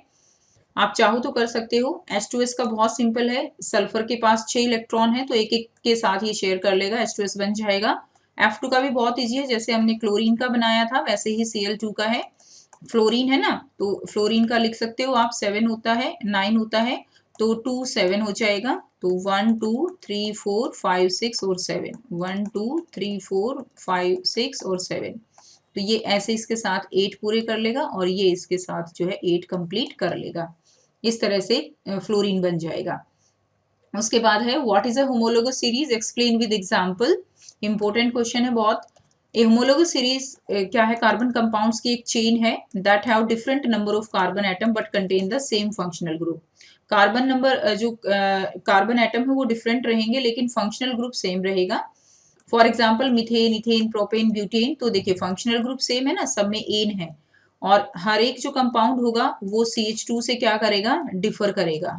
आप चाहो तो कर सकते हो। H2S का बहुत सिंपल है, सल्फर के पास 6 इलेक्ट्रॉन है तो एक एक के साथ ये शेयर कर लेगा, H2S बन जाएगा। F2 का भी बहुत ईजी है, जैसे हमने क्लोरीन का बनाया था वैसे ही Cl2 का है। फ्लोरीन है ना, तो फ्लोरीन का लिख सकते हो आप, 7 होता है, 9 होता है, तो 2 7 हो जाएगा। तो 1 2 3 4 5 6 और 7, 1 2 3 4 5 6 और 7, तो ये ऐसे इसके साथ 8 पूरे कर लेगा और ये इसके साथ जो है 8 कंप्लीट कर लेगा। इस तरह से फ्लोरीन बन जाएगा। उसके बाद है what is a homologous series, explain with example. Important question है बहुत। ए होमोलोगस सीरीज क्या है, कार्बन कंपाउंड्स की एक चेन है that have different number of carbon atom but contain the same functional group. Carbon number जो कार्बन एटम है वो डिफरेंट रहेंगे लेकिन फंक्शनल ग्रुप सेम रहेगा। For example methane, ethane, propane, butane, तो देखिए फंक्शनल ग्रुप सेम है ना, सब में एन है, और हर एक जो कंपाउंड होगा वो CH2 से क्या करेगा, डिफर करेगा।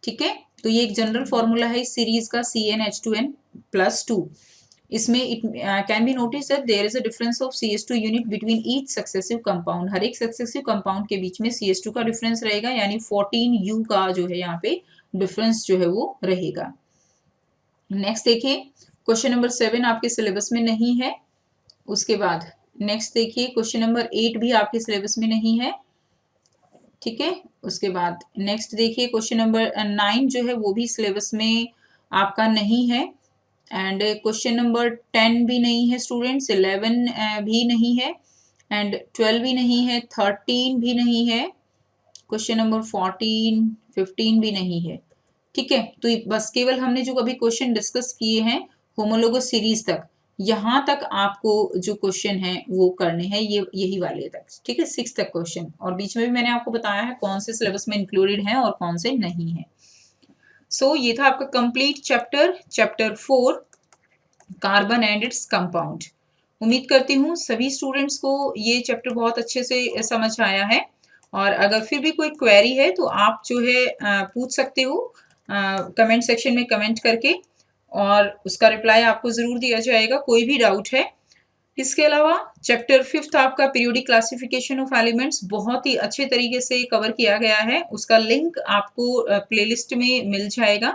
ठीक है, तो ये एक जनरल फॉर्मूला है इस सीरीज का, CnH2n+2। इसमें it can be notice that there is a difference of CH2 unit between each successive compound. हर एक सक्सेसिव कंपाउंड के बीच में CH2 का डिफरेंस रहेगा, यानी 14U का जो है यहाँ पे डिफरेंस जो है वो रहेगा। नेक्स्ट देखिए, क्वेश्चन नंबर 7 आपके सिलेबस में नहीं है। उसके बाद नेक्स्ट देखिए, क्वेश्चन नंबर 8 भी आपके सिलेबस में नहीं है। ठीक है, उसके बाद नेक्स्ट देखिए, क्वेश्चन नंबर 9 जो है वो भी सिलेबस में आपका नहीं है। एंड क्वेश्चन नंबर 10 भी नहीं है स्टूडेंट्स, 11 भी नहीं है, एंड 12 भी नहीं है, 13 भी नहीं है, क्वेश्चन नंबर 14 15 भी नहीं है। ठीक है, तो बस केवल हमने जो अभी क्वेश्चन डिस्कस किए हैं होमोलोगस सीरीज तक, यहाँ तक आपको जो क्वेश्चन है वो करने हैं, ये यही वाले तक। ठीक है, 6 तक क्वेश्चन, और बीच में भी मैंने आपको बताया है कौन से सिलेबस में इंक्लूडेड है और कौन से नहीं है। सो ये था आपका complete chapter 4 carbon and its compound. उम्मीद करती हूँ सभी स्टूडेंट्स को ये चैप्टर बहुत अच्छे से समझ आया है, और अगर फिर भी कोई क्वेरी है तो आप जो है पूछ सकते हो कमेंट सेक्शन में कमेंट करके, और उसका रिप्लाई आपको ज़रूर दिया जाएगा, कोई भी डाउट है। इसके अलावा चैप्टर 5 आपका पीरियोडिक क्लासिफिकेशन ऑफ एलिमेंट्स बहुत ही अच्छे तरीके से कवर किया गया है, उसका लिंक आपको प्लेलिस्ट में मिल जाएगा।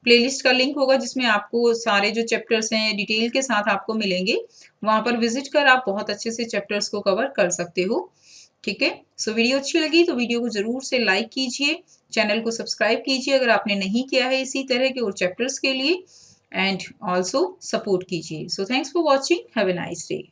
प्लेलिस्ट का लिंक होगा जिसमें आपको सारे जो चैप्टर्स हैं डिटेल के साथ आपको मिलेंगे, वहां पर विजिट कर आप बहुत अच्छे से चैप्टर्स को कवर कर सकते हो। ठीक है, सो वीडियो अच्छी लगी तो वीडियो को जरूर से लाइक कीजिए, चैनल को सब्सक्राइब कीजिए अगर आपने नहीं किया है इसी तरह के और चैप्टर्स के लिए, एंड ऑल्सो सपोर्ट कीजिए। So thanks for watching, have a nice day.